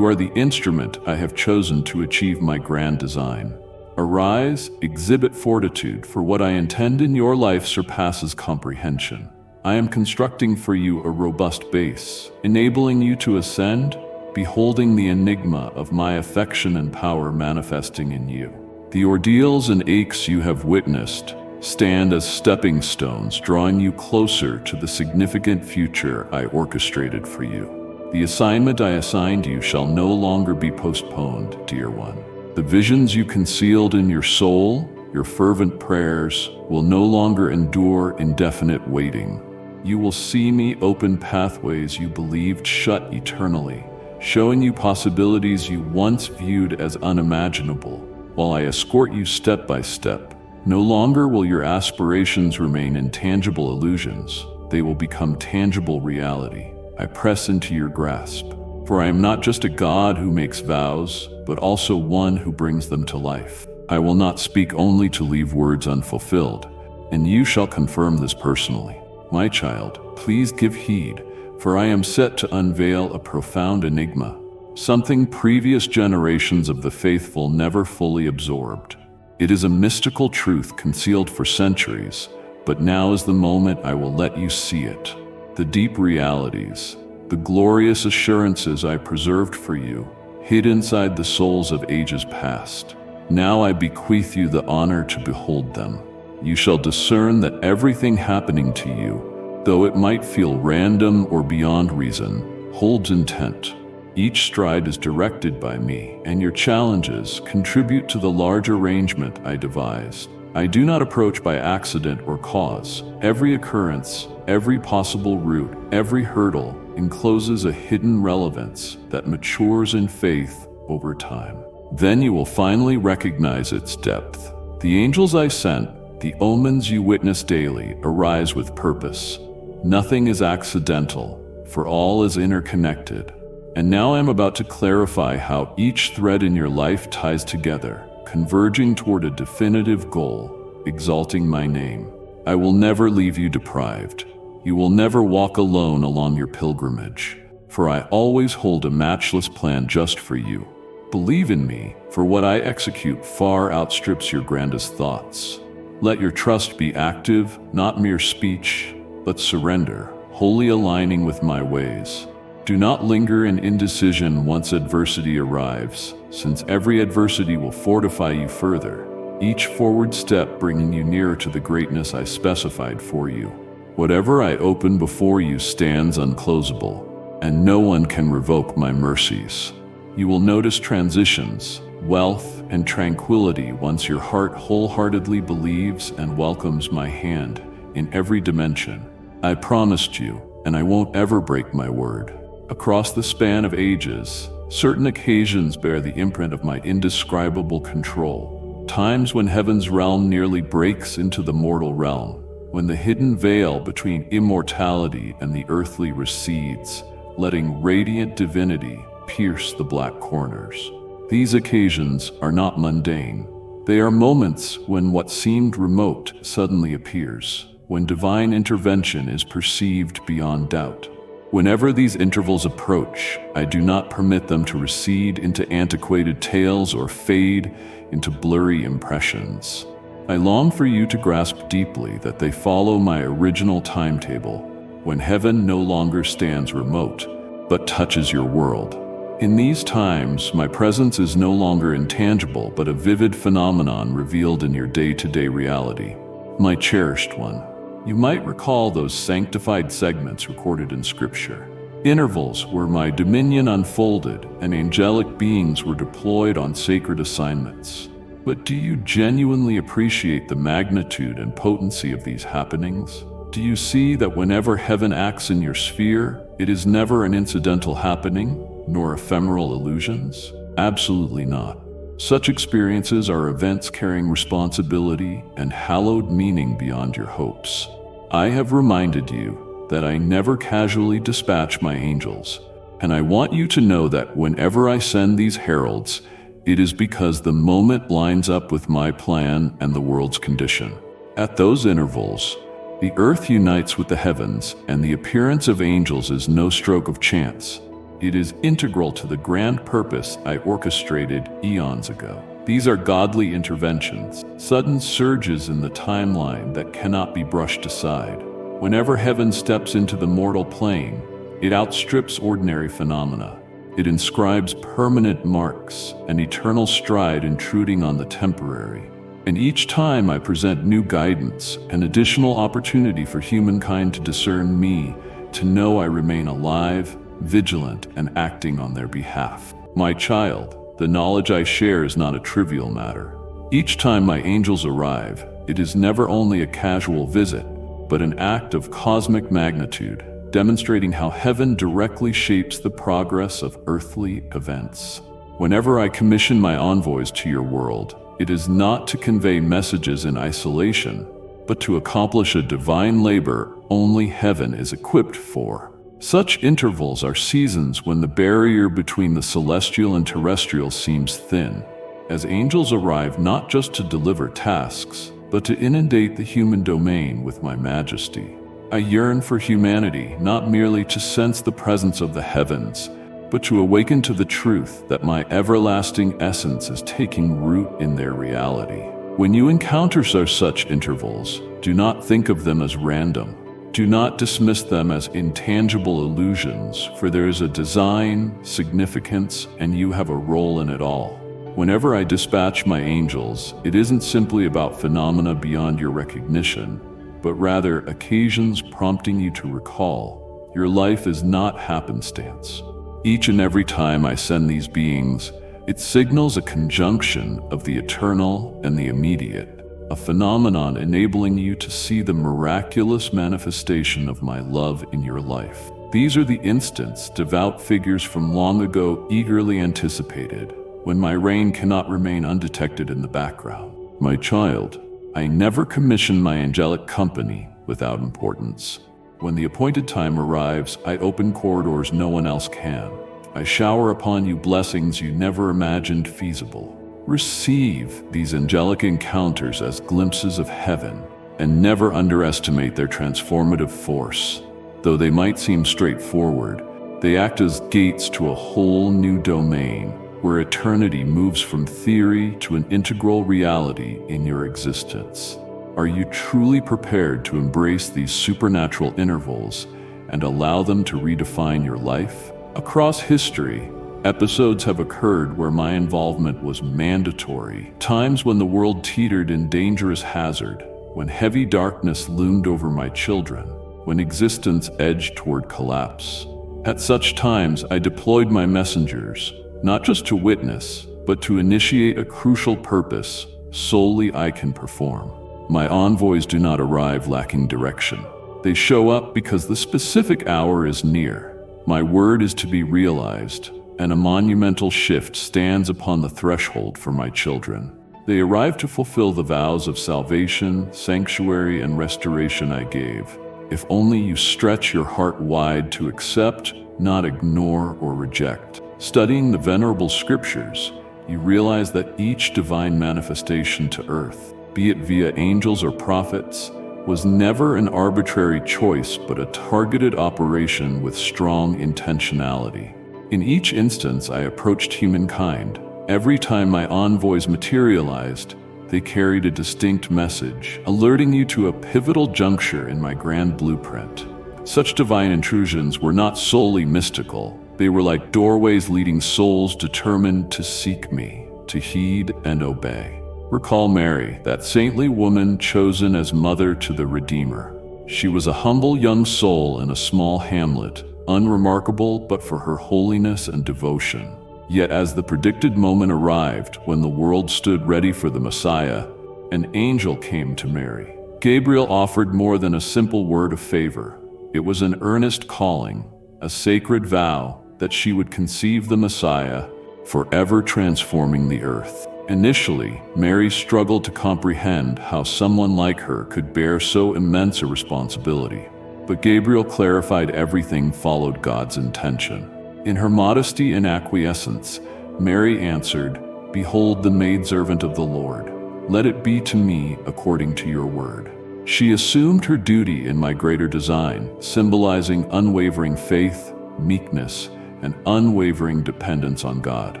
are the instrument I have chosen to achieve my grand design. Arise, exhibit fortitude, for what I intend in your life surpasses comprehension. I am constructing for you a robust base, enabling you to ascend, beholding the enigma of my affection and power manifesting in you. The ordeals and aches you have witnessed stand as stepping stones, drawing you closer to the significant future I orchestrated for you. The assignment I assigned you shall no longer be postponed, dear one. The visions you concealed in your soul, your fervent prayers, will no longer endure indefinite waiting. You will see me open pathways you believed shut eternally, showing you possibilities you once viewed as unimaginable. While I escort you step by step, no longer will your aspirations remain intangible illusions. They will become tangible reality. I press into your grasp, for I am not just a God who makes vows, but also one who brings them to life. I will not speak only to leave words unfulfilled, and you shall confirm this personally. My child, please give heed, for I am set to unveil a profound enigma, something previous generations of the faithful never fully absorbed. It is a mystical truth concealed for centuries, but now is the moment I will let you see it. The deep realities, the glorious assurances I preserved for you, hid inside the souls of ages past. Now I bequeath you the honor to behold them. You shall discern that everything happening to you, though it might feel random or beyond reason, holds intent. Each stride is directed by me, and your challenges contribute to the large arrangement I devised. I do not approach by accident or cause. Every occurrence, every possible route, every hurdle encloses a hidden relevance that matures in faith over time. Then you will finally recognize its depth. The angels I sent, the omens you witness daily, arise with purpose. Nothing is accidental, for all is interconnected. And now I am about to clarify how each thread in your life ties together, converging toward a definitive goal, exalting my name. I will never leave you deprived. You will never walk alone along your pilgrimage, for I always hold a matchless plan just for you. Believe in me, for what I execute far outstrips your grandest thoughts. Let your trust be active, not mere speech, but surrender, wholly aligning with my ways. Do not linger in indecision once adversity arrives, since every adversity will fortify you further, each forward step bringing you nearer to the greatness I specified for you. Whatever I open before you stands unclosable, and no one can revoke my mercies. You will notice transitions, wealth, and tranquility once your heart wholeheartedly believes and welcomes my hand in every dimension. I promised you, and I won't ever break my word. Across the span of ages, certain occasions bear the imprint of my indescribable control. Times when heaven's realm nearly breaks into the mortal realm, when the hidden veil between immortality and the earthly recedes, letting radiant divinity pierce the black corners. These occasions are not mundane. They are moments when what seemed remote suddenly appears, when divine intervention is perceived beyond doubt. Whenever these intervals approach, I do not permit them to recede into antiquated tales or fade into blurry impressions. I long for you to grasp deeply that they follow my original timetable, when heaven no longer stands remote, but touches your world. In these times, my presence is no longer intangible, but a vivid phenomenon revealed in your day-to-day reality. My cherished one, you might recall those sanctified segments recorded in Scripture. Intervals where my dominion unfolded and angelic beings were deployed on sacred assignments. But do you genuinely appreciate the magnitude and potency of these happenings? Do you see that whenever heaven acts in your sphere, it is never an incidental happening, nor ephemeral illusions? Absolutely not. Such experiences are events carrying responsibility and hallowed meaning beyond your hopes. I have reminded you that I never casually dispatch my angels, and I want you to know that whenever I send these heralds, it is because the moment lines up with my plan and the world's condition. At those intervals, the earth unites with the heavens, and the appearance of angels is no stroke of chance. It is integral to the grand purpose I orchestrated eons ago. These are godly interventions, sudden surges in the timeline that cannot be brushed aside. Whenever heaven steps into the mortal plane, it outstrips ordinary phenomena. It inscribes permanent marks, an eternal stride intruding on the temporary. And each time I present new guidance, an additional opportunity for humankind to discern me, to know I remain alive, vigilant, and acting on their behalf. My child, the knowledge I share is not a trivial matter. Each time my angels arrive, it is never only a casual visit, but an act of cosmic magnitude, demonstrating how heaven directly shapes the progress of earthly events. Whenever I commission my envoys to your world, it is not to convey messages in isolation, but to accomplish a divine labor only heaven is equipped for. Such intervals are seasons when the barrier between the celestial and terrestrial seems thin, as angels arrive not just to deliver tasks, but to inundate the human domain with my majesty. I yearn for humanity not merely to sense the presence of the heavens, but to awaken to the truth that my everlasting essence is taking root in their reality. When you encounter such intervals, do not think of them as random. Do not dismiss them as intangible illusions, for there is a design, significance, and you have a role in it all. Whenever I dispatch my angels, it isn't simply about phenomena beyond your recognition, but rather occasions prompting you to recall your life is not happenstance. Each and every time I send these beings, it signals a conjunction of the eternal and the immediate, a phenomenon enabling you to see the miraculous manifestation of my love in your life. These are the instants devout figures from long ago eagerly anticipated, when my reign cannot remain undetected in the background. My child, I never commission my angelic company without importance. When the appointed time arrives, I open corridors no one else can. I shower upon you blessings you never imagined feasible. Receive these angelic encounters as glimpses of heaven, and never underestimate their transformative force. Though they might seem straightforward, they act as gates to a whole new domain, where eternity moves from theory to an integral reality in your existence. Are you truly prepared to embrace these supernatural intervals and allow them to redefine your life? Across history, episodes have occurred where my involvement was mandatory, times when the world teetered in dangerous hazard, when heavy darkness loomed over my children, when existence edged toward collapse. At such times, I deployed my messengers, not just to witness, but to initiate a crucial purpose solely I can perform. My envoys do not arrive lacking direction. They show up because the specific hour is near. My word is to be realized, and a monumental shift stands upon the threshold for my children. They arrive to fulfill the vows of salvation, sanctuary, and restoration I gave. If only you stretch your heart wide to accept, not ignore or reject. Studying the venerable scriptures, you realize that each divine manifestation to earth, be it via angels or prophets, was never an arbitrary choice but a targeted operation with strong intentionality. In each instance I approached humankind, every time my envoys materialized, They carried a distinct message, alerting you to a pivotal juncture in my grand blueprint. Such divine intrusions were not solely mystical. They were like doorways leading souls determined to seek me, to heed and obey. Recall Mary, that saintly woman chosen as mother to the Redeemer. She was a humble young soul in a small hamlet, unremarkable but for her holiness and devotion. Yet as the predicted moment arrived, when the world stood ready for the Messiah, an angel came to Mary. Gabriel offered more than a simple word of favor. It was an earnest calling, a sacred vow that she would conceive the Messiah, forever transforming the earth. Initially, Mary struggled to comprehend how someone like her could bear so immense a responsibility. But Gabriel clarified everything followed God's intention. In her modesty and acquiescence, Mary answered, "Behold the maidservant of the Lord. Let it be to me according to your word." She assumed her duty in my greater design, symbolizing unwavering faith, meekness, and unwavering dependence on God.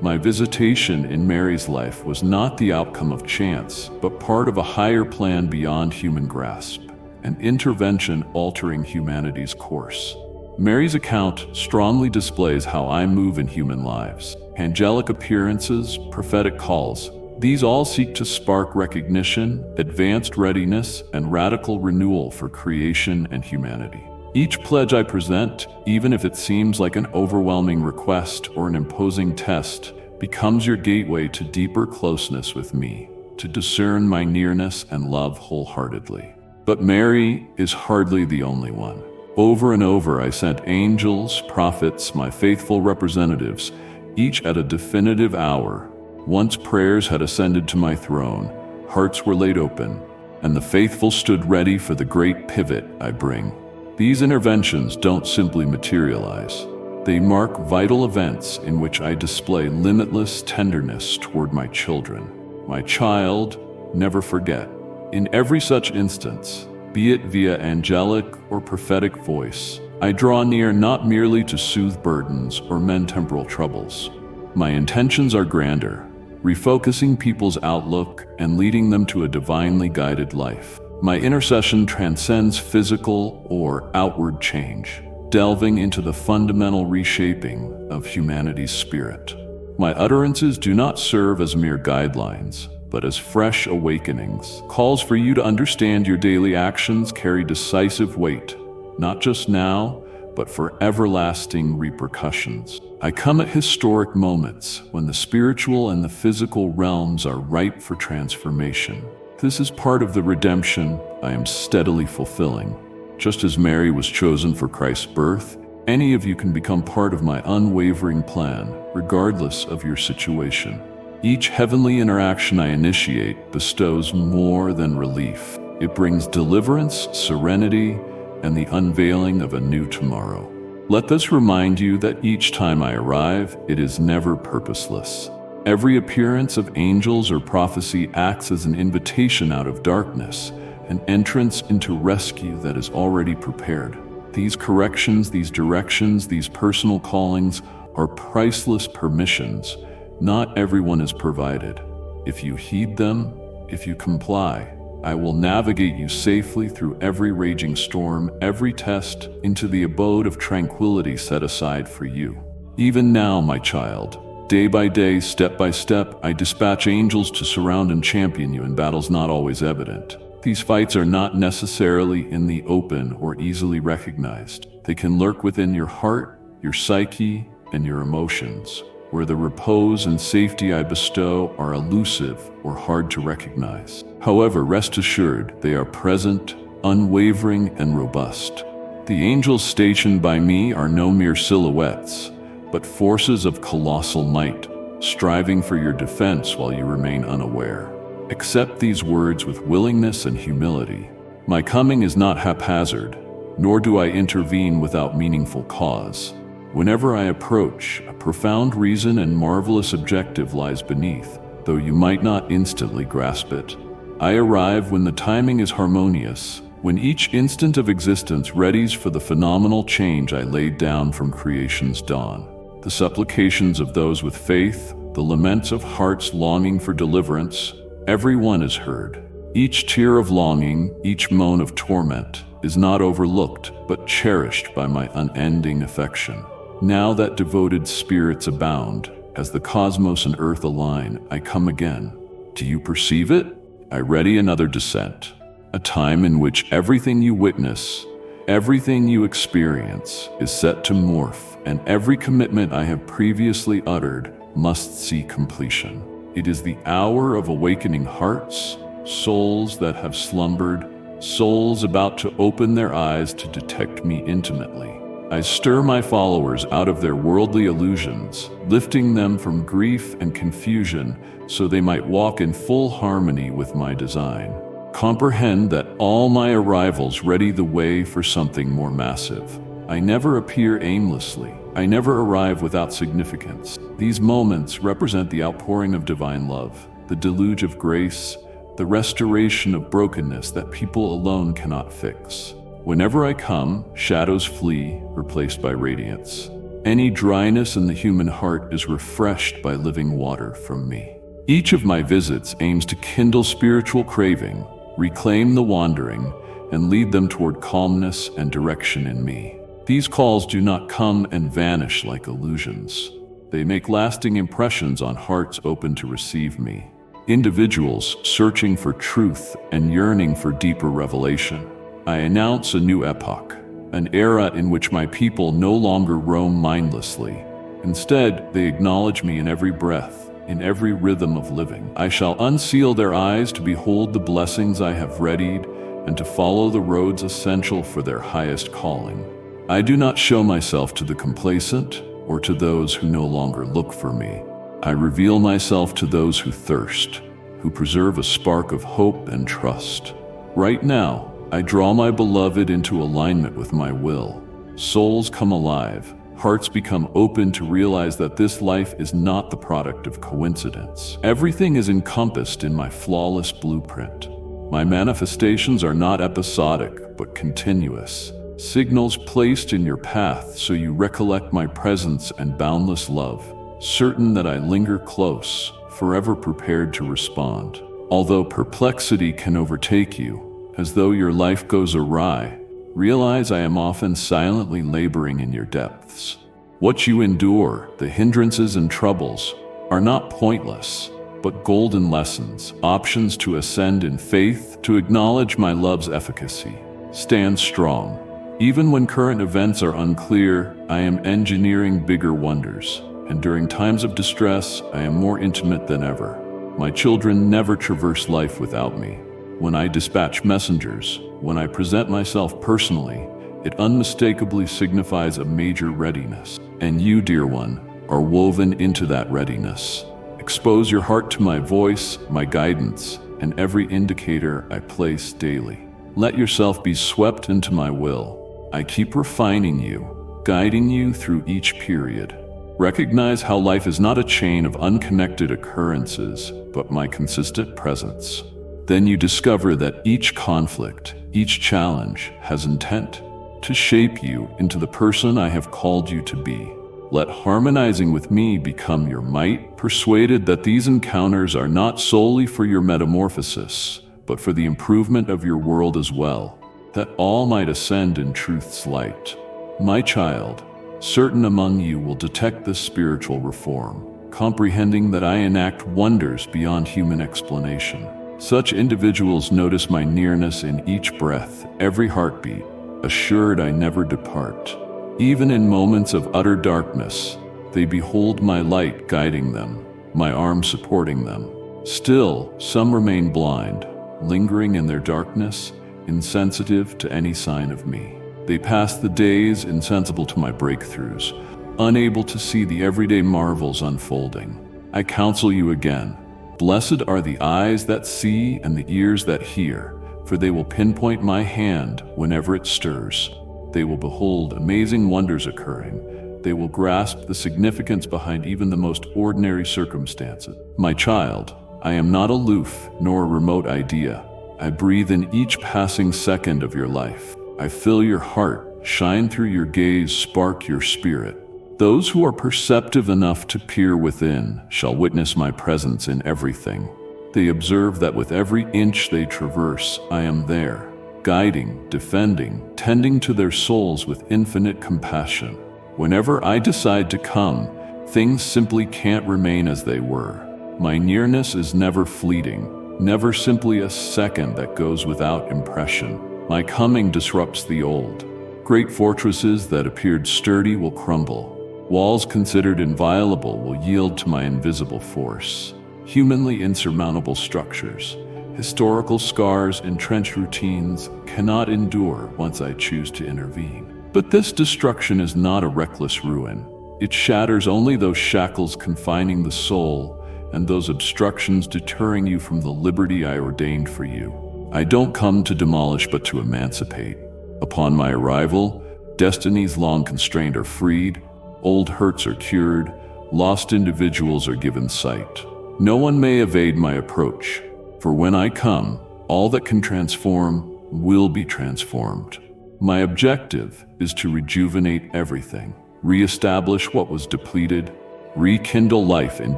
My visitation in Mary's life was not the outcome of chance, but part of a higher plan beyond human grasp, an intervention altering humanity's course. Mary's account strongly displays how I move in human lives. Angelic appearances, prophetic calls, these all seek to spark recognition, advanced readiness, and radical renewal for creation and humanity. Each pledge I present, even if it seems like an overwhelming request or an imposing test, becomes your gateway to deeper closeness with me, to discern my nearness and love wholeheartedly. But Mary is hardly the only one. Over and over I sent angels, prophets, my faithful representatives, each at a definitive hour. Once prayers had ascended to my throne, hearts were laid open, and the faithful stood ready for the great pivot I bring. These interventions don't simply materialize. They mark vital events in which I display limitless tenderness toward my children. My child, never forget. In every such instance, be it via angelic or prophetic voice, I draw near not merely to soothe burdens or mend temporal troubles. My intentions are grander, refocusing people's outlook and leading them to a divinely guided life. My intercession transcends physical or outward change, delving into the fundamental reshaping of humanity's spirit. My utterances do not serve as mere guidelines, but as fresh awakenings, calls for you to understand your daily actions carry decisive weight, not just now, but for everlasting repercussions. I come at historic moments when the spiritual and the physical realms are ripe for transformation. This is part of the redemption I am steadily fulfilling. Just as Mary was chosen for Christ's birth, any of you can become part of my unwavering plan, regardless of your situation. Each heavenly interaction I initiate bestows more than relief. It brings deliverance, serenity, and the unveiling of a new tomorrow. Let this remind you that each time I arrive, it is never purposeless. Every appearance of angels or prophecy acts as an invitation out of darkness, an entrance into rescue that is already prepared. These corrections, these directions, these personal callings are priceless permissions. Not everyone is provided. If you heed them, if you comply, I will navigate you safely through every raging storm, every test, into the abode of tranquility set aside for you. Even now, my child, day by day, step by step, I dispatch angels to surround and champion you in battles not always evident. These fights are not necessarily in the open or easily recognized. They can lurk within your heart, your psyche, and your emotions, where the repose and safety I bestow are elusive or hard to recognize. However, rest assured, they are present, unwavering, and robust. The angels stationed by me are no mere silhouettes, but forces of colossal might, striving for your defense while you remain unaware. Accept these words with willingness and humility. My coming is not haphazard, nor do I intervene without meaningful cause. Whenever I approach, a profound reason and marvelous objective lies beneath, though you might not instantly grasp it. I arrive when the timing is harmonious, when each instant of existence readies for the phenomenal change I laid down from creation's dawn. The supplications of those with faith, the laments of hearts longing for deliverance, Everyone is heard. Each tear of longing, each moan of torment is not overlooked, but cherished by my unending affection. Now that devoted spirits abound, as the cosmos and earth align, I come again. Do you perceive it? I ready another descent, a time in which everything you witness, everything you experience is set to morph, and every commitment I have previously uttered must see completion. It is the hour of awakening hearts, souls that have slumbered, souls about to open their eyes to detect me intimately. I stir my followers out of their worldly illusions, lifting them from grief and confusion so they might walk in full harmony with my design. Comprehend that all my arrivals ready the way for something more massive. I never appear aimlessly. I never arrive without significance. These moments represent the outpouring of divine love, the deluge of grace, the restoration of brokenness that people alone cannot fix. Whenever I come, shadows flee, replaced by radiance. Any dryness in the human heart is refreshed by living water from me. Each of my visits aims to kindle spiritual craving, reclaim the wandering, and lead them toward calmness and direction in me. These calls do not come and vanish like illusions. They make lasting impressions on hearts open to receive me. Individuals searching for truth and yearning for deeper revelation. I announce a new epoch, an era in which my people no longer roam mindlessly. Instead, they acknowledge me in every breath, in every rhythm of living. I shall unseal their eyes to behold the blessings I have readied and to follow the roads essential for their highest calling. I do not show myself to the complacent or to those who no longer look for me. I reveal myself to those who thirst, who preserve a spark of hope and trust. Right now, I draw my beloved into alignment with my will. Souls come alive, hearts become open to realize that this life is not the product of coincidence. Everything is encompassed in my flawless blueprint. My manifestations are not episodic, but continuous. Signals placed in your path so you recollect my presence and boundless love, certain that I linger close, forever prepared to respond. Although perplexity can overtake you, as though your life goes awry, realize I am often silently laboring in your depths. What you endure, the hindrances and troubles, are not pointless, but golden lessons, options to ascend in faith, to acknowledge my love's efficacy. Stand strong. Even when current events are unclear, I am engineering bigger wonders, and during times of distress, I am more intimate than ever. My children never traverse life without me. When I dispatch messengers, when I present myself personally, it unmistakably signifies a major readiness. And you, dear one, are woven into that readiness. Expose your heart to my voice, my guidance, and every indicator I place daily. Let yourself be swept into my will. I keep refining you, guiding you through each period. Recognize how life is not a chain of unconnected occurrences, but my consistent presence. Then you discover that each conflict, each challenge has intent to shape you into the person I have called you to be. Let harmonizing with me become your might, persuaded that these encounters are not solely for your metamorphosis, but for the improvement of your world as well, that all might ascend in truth's light. My child, certain among you will detect this spiritual reform, comprehending that I enact wonders beyond human explanation. Such individuals notice my nearness in each breath, every heartbeat, assured I never depart. Even in moments of utter darkness, they behold my light guiding them, my arm supporting them. Still, some remain blind, lingering in their darkness, insensitive to any sign of me. They pass the days insensible to my breakthroughs, unable to see the everyday marvels unfolding. I counsel you again. Blessed are the eyes that see and the ears that hear, for they will pinpoint my hand whenever it stirs. They will behold amazing wonders occurring. They will grasp the significance behind even the most ordinary circumstances. My child, I am not aloof nor a remote idea. I breathe in each passing second of your life. I fill your heart, shine through your gaze, spark your spirit. Those who are perceptive enough to peer within shall witness my presence in everything. They observe that with every inch they traverse, I am there, guiding, defending, tending to their souls with infinite compassion. Whenever I decide to come, things simply can't remain as they were. My nearness is never fleeting, never simply a second that goes without impression. My coming disrupts the old. Great fortresses that appeared sturdy will crumble. Walls considered inviolable will yield to my invisible force. Humanly insurmountable structures, historical scars, entrenched routines cannot endure once I choose to intervene. But this destruction is not a reckless ruin. It shatters only those shackles confining the soul and those obstructions deterring you from the liberty I ordained for you. I don't come to demolish but to emancipate. Upon my arrival, destinies long constrained are freed, old hurts are cured, lost individuals are given sight. No one may evade my approach, for when I come, all that can transform will be transformed. My objective is to rejuvenate everything, re-establish what was depleted, rekindle life in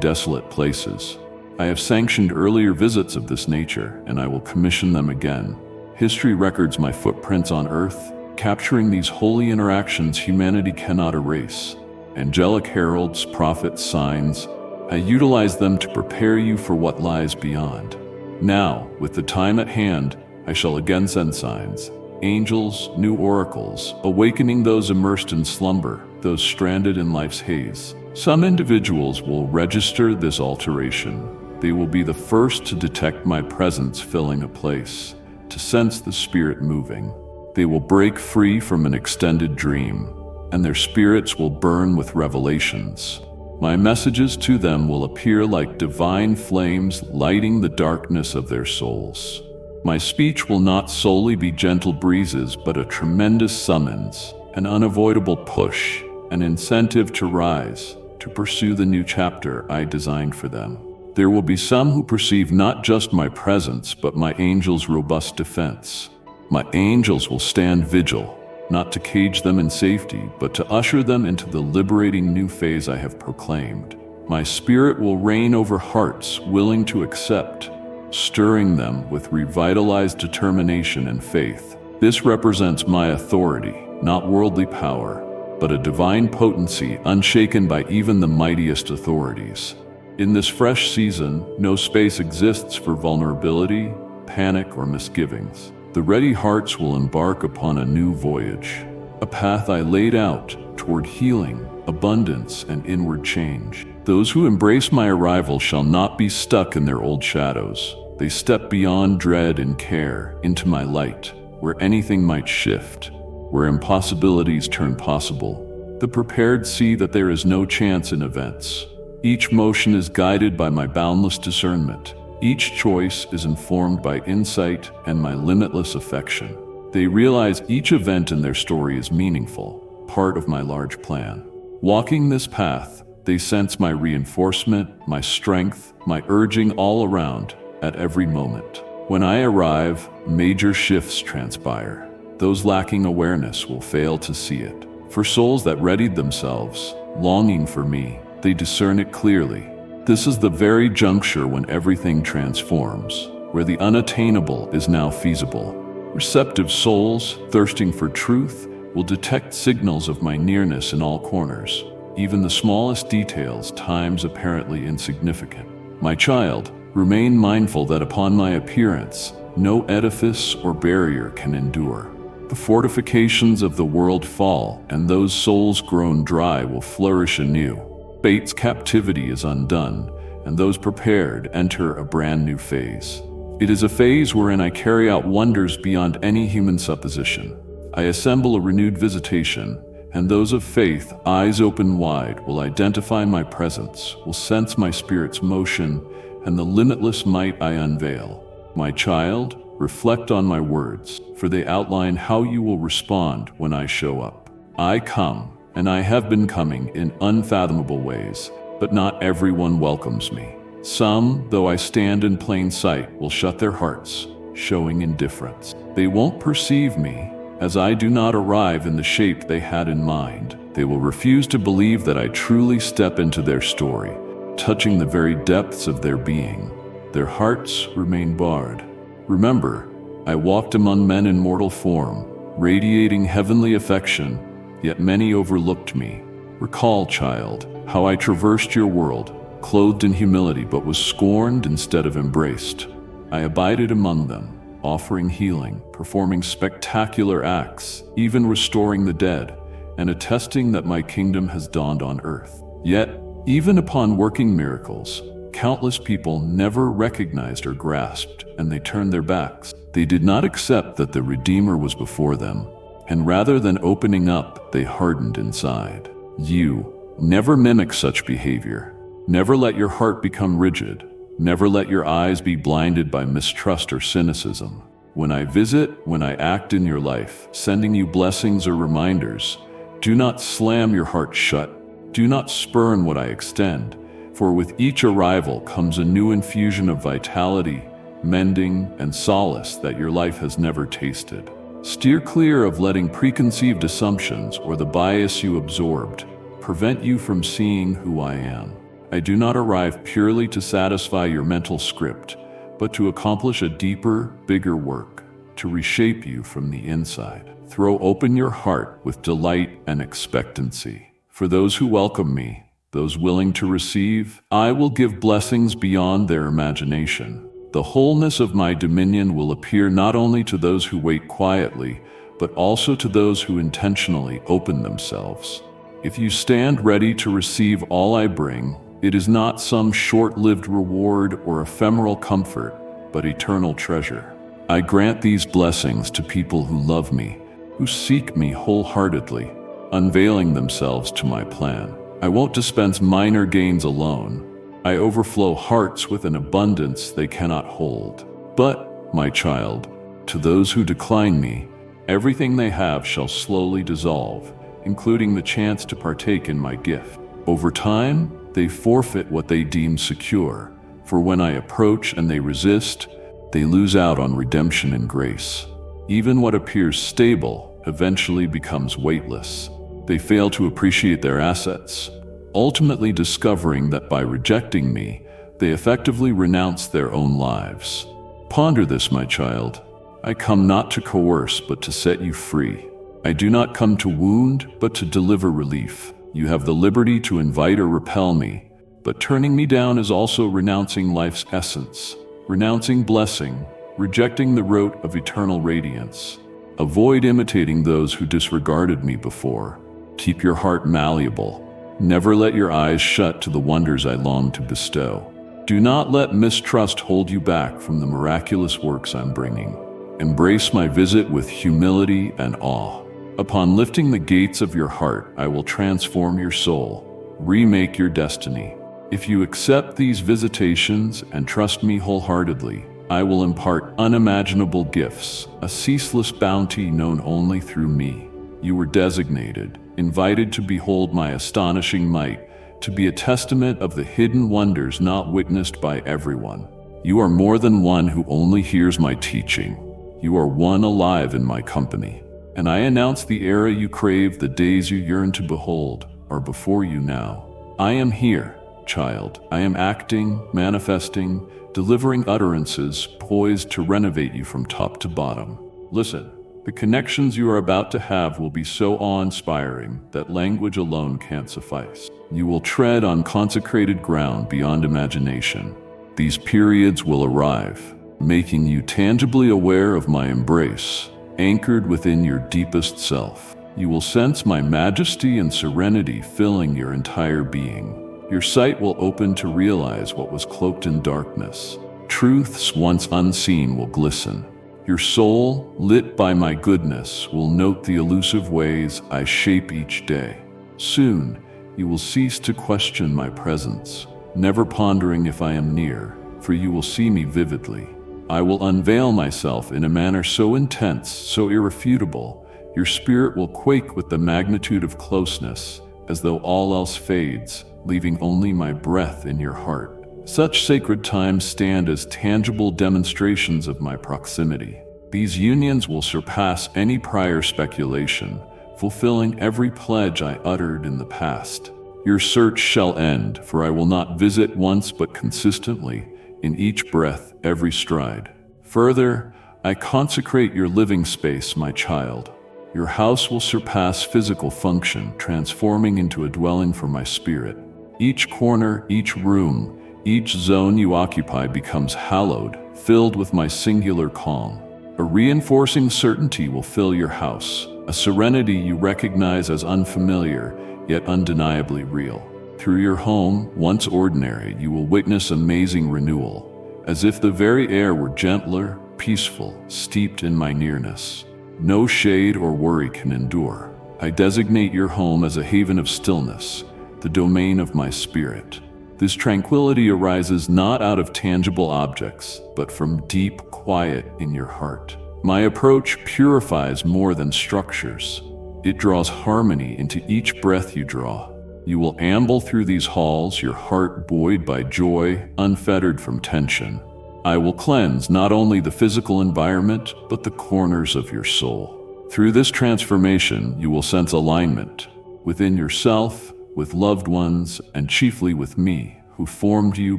desolate places. I have sanctioned earlier visits of this nature, and I will commission them again. History records my footprints on earth, capturing these holy interactions humanity cannot erase. Angelic heralds, prophets, signs, I utilize them to prepare you for what lies beyond. Now, with the time at hand, I shall again send signs, angels, new oracles, awakening those immersed in slumber, those stranded in life's haze. Some individuals will register this alteration. They will be the first to detect my presence filling a place, to sense the spirit moving. They will break free from an extended dream, and their spirits will burn with revelations. My messages to them will appear like divine flames lighting the darkness of their souls. My speech will not solely be gentle breezes, but a tremendous summons, an unavoidable push, an incentive to rise, to pursue the new chapter I designed for them. There will be some who perceive not just my presence, but my angels' robust defense. My angels will stand vigil, not to cage them in safety, but to usher them into the liberating new phase I have proclaimed. My spirit will reign over hearts willing to accept, stirring them with revitalized determination and faith. This represents my authority, not worldly power, but a divine potency unshaken by even the mightiest authorities. In this fresh season, no space exists for vulnerability, panic, or misgivings. The ready hearts will embark upon a new voyage, a path I laid out toward healing, abundance, and inward change. Those who embrace my arrival shall not be stuck in their old shadows. They step beyond dread and care into my light, where anything might shift, where impossibilities turn possible. The prepared see that there is no chance in events. Each motion is guided by my boundless discernment. Each choice is informed by insight and my limitless affection. They realize each event in their story is meaningful, part of my large plan. Walking this path, they sense my reinforcement, my strength, my urging all around, at every moment. When I arrive, major shifts transpire. Those lacking awareness will fail to see it. For souls that readied themselves, longing for me, they discern it clearly. This is the very juncture when everything transforms, where the unattainable is now feasible. Receptive souls, thirsting for truth, will detect signals of my nearness in all corners, even the smallest details, times apparently insignificant. My child, remain mindful that upon my appearance, no edifice or barrier can endure. The fortifications of the world fall, and those souls grown dry will flourish anew. Fate's captivity is undone, and those prepared enter a brand new phase. It is a phase wherein I carry out wonders beyond any human supposition. I assemble a renewed visitation, and those of faith, eyes open wide, will identify my presence, will sense my spirit's motion, and the limitless might I unveil. My child, reflect on my words, for they outline how you will respond when I show up. I come, and I have been coming in unfathomable ways, but not everyone welcomes me. Some, though I stand in plain sight, will shut their hearts, showing indifference. They won't perceive me, as I do not arrive in the shape they had in mind. They will refuse to believe that I truly step into their story, touching the very depths of their being. their hearts remain barred. Remember, I walked among men in mortal form, radiating heavenly affection, yet many overlooked me. Recall, child, how I traversed your world, clothed in humility but was scorned instead of embraced. I abided among them, offering healing, performing spectacular acts, even restoring the dead, and attesting that my kingdom has dawned on earth. Yet, even upon working miracles, countless people never recognized or grasped, and they turned their backs. They did not accept that the Redeemer was before them, and rather than opening up, they hardened inside. You never mimic such behavior. Never let your heart become rigid. Never let your eyes be blinded by mistrust or cynicism. When I visit, when I act in your life, sending you blessings or reminders, do not slam your heart shut. Do not spurn what I extend, for with each arrival comes a new infusion of vitality, mending, and solace that your life has never tasted. Steer clear of letting preconceived assumptions or the bias you absorbed prevent you from seeing who I am. I do not arrive purely to satisfy your mental script, but to accomplish a deeper, bigger work, to reshape you from the inside. Throw open your heart with delight and expectancy. For those who welcome me, those willing to receive, I will give blessings beyond their imagination. The wholeness of my dominion will appear not only to those who wait quietly, but also to those who intentionally open themselves. If you stand ready to receive all I bring, it is not some short-lived reward or ephemeral comfort, but eternal treasure. I grant these blessings to people who love me, who seek me wholeheartedly, unveiling themselves to my plan. I won't dispense minor gains alone. I overflow hearts with an abundance they cannot hold. But, my child, to those who decline me, everything they have shall slowly dissolve, including the chance to partake in my gift. Over time, they forfeit what they deem secure, for when I approach and they resist, they lose out on redemption and grace. Even what appears stable eventually becomes weightless. They fail to appreciate their assets, ultimately discovering that by rejecting me, they effectively renounce their own lives. Ponder this, my child. I come not to coerce, but to set you free. I do not come to wound, but to deliver relief. You have the liberty to invite or repel me, but turning me down is also renouncing life's essence, renouncing blessing, rejecting the rote of eternal radiance. Avoid imitating those who disregarded me before. Keep your heart malleable. Never let your eyes shut to the wonders I long to bestow. Do not let mistrust hold you back from the miraculous works I'm bringing. Embrace my visit with humility and awe. Upon lifting the gates of your heart, I will transform your soul, remake your destiny. If you accept these visitations and trust me wholeheartedly, I will impart unimaginable gifts, a ceaseless bounty known only through me. You were designated, invited to behold my astonishing might, to be a testament of the hidden wonders not witnessed by everyone. You are more than one who only hears my teaching. You are one alive in my company. And I announce the era you crave, the days you yearn to behold, are before you now. I am here, child. I am acting, manifesting, delivering utterances poised to renovate you from top to bottom. Listen, the connections you are about to have will be so awe-inspiring that language alone can't suffice. You will tread on consecrated ground beyond imagination. These periods will arrive, making you tangibly aware of my embrace, anchored within your deepest self. You will sense my majesty and serenity filling your entire being. Your sight will open to realize what was cloaked in darkness. Truths once unseen will glisten. Your soul, lit by my goodness, will note the elusive ways I shape each day. Soon, you will cease to question my presence, never pondering if I am near, for you will see me vividly. I will unveil myself in a manner so intense, so irrefutable, your spirit will quake with the magnitude of closeness, as though all else fades, leaving only my breath in your heart. Such sacred times stand as tangible demonstrations of my proximity. These unions will surpass any prior speculation, fulfilling every pledge I uttered in the past. Your search shall end, for I will not visit once but consistently, in each breath, every stride. Further, I consecrate your living space, my child. Your house will surpass physical function, transforming into a dwelling for my spirit. Each corner, each room, each zone you occupy becomes hallowed, filled with my singular calm. A reinforcing certainty will fill your house, a serenity you recognize as unfamiliar, yet undeniably real. Through your home, once ordinary, you will witness amazing renewal, as if the very air were gentler, peaceful, steeped in my nearness. No shade or worry can endure. I designate your home as a haven of stillness, the domain of my spirit. This tranquility arises not out of tangible objects, but from deep quiet in your heart. My approach purifies more than structures. It draws harmony into each breath you draw. You will amble through these halls, your heart buoyed by joy, unfettered from tension. I will cleanse not only the physical environment, but the corners of your soul. Through this transformation, you will sense alignment within yourself, with loved ones, and chiefly with me, who formed you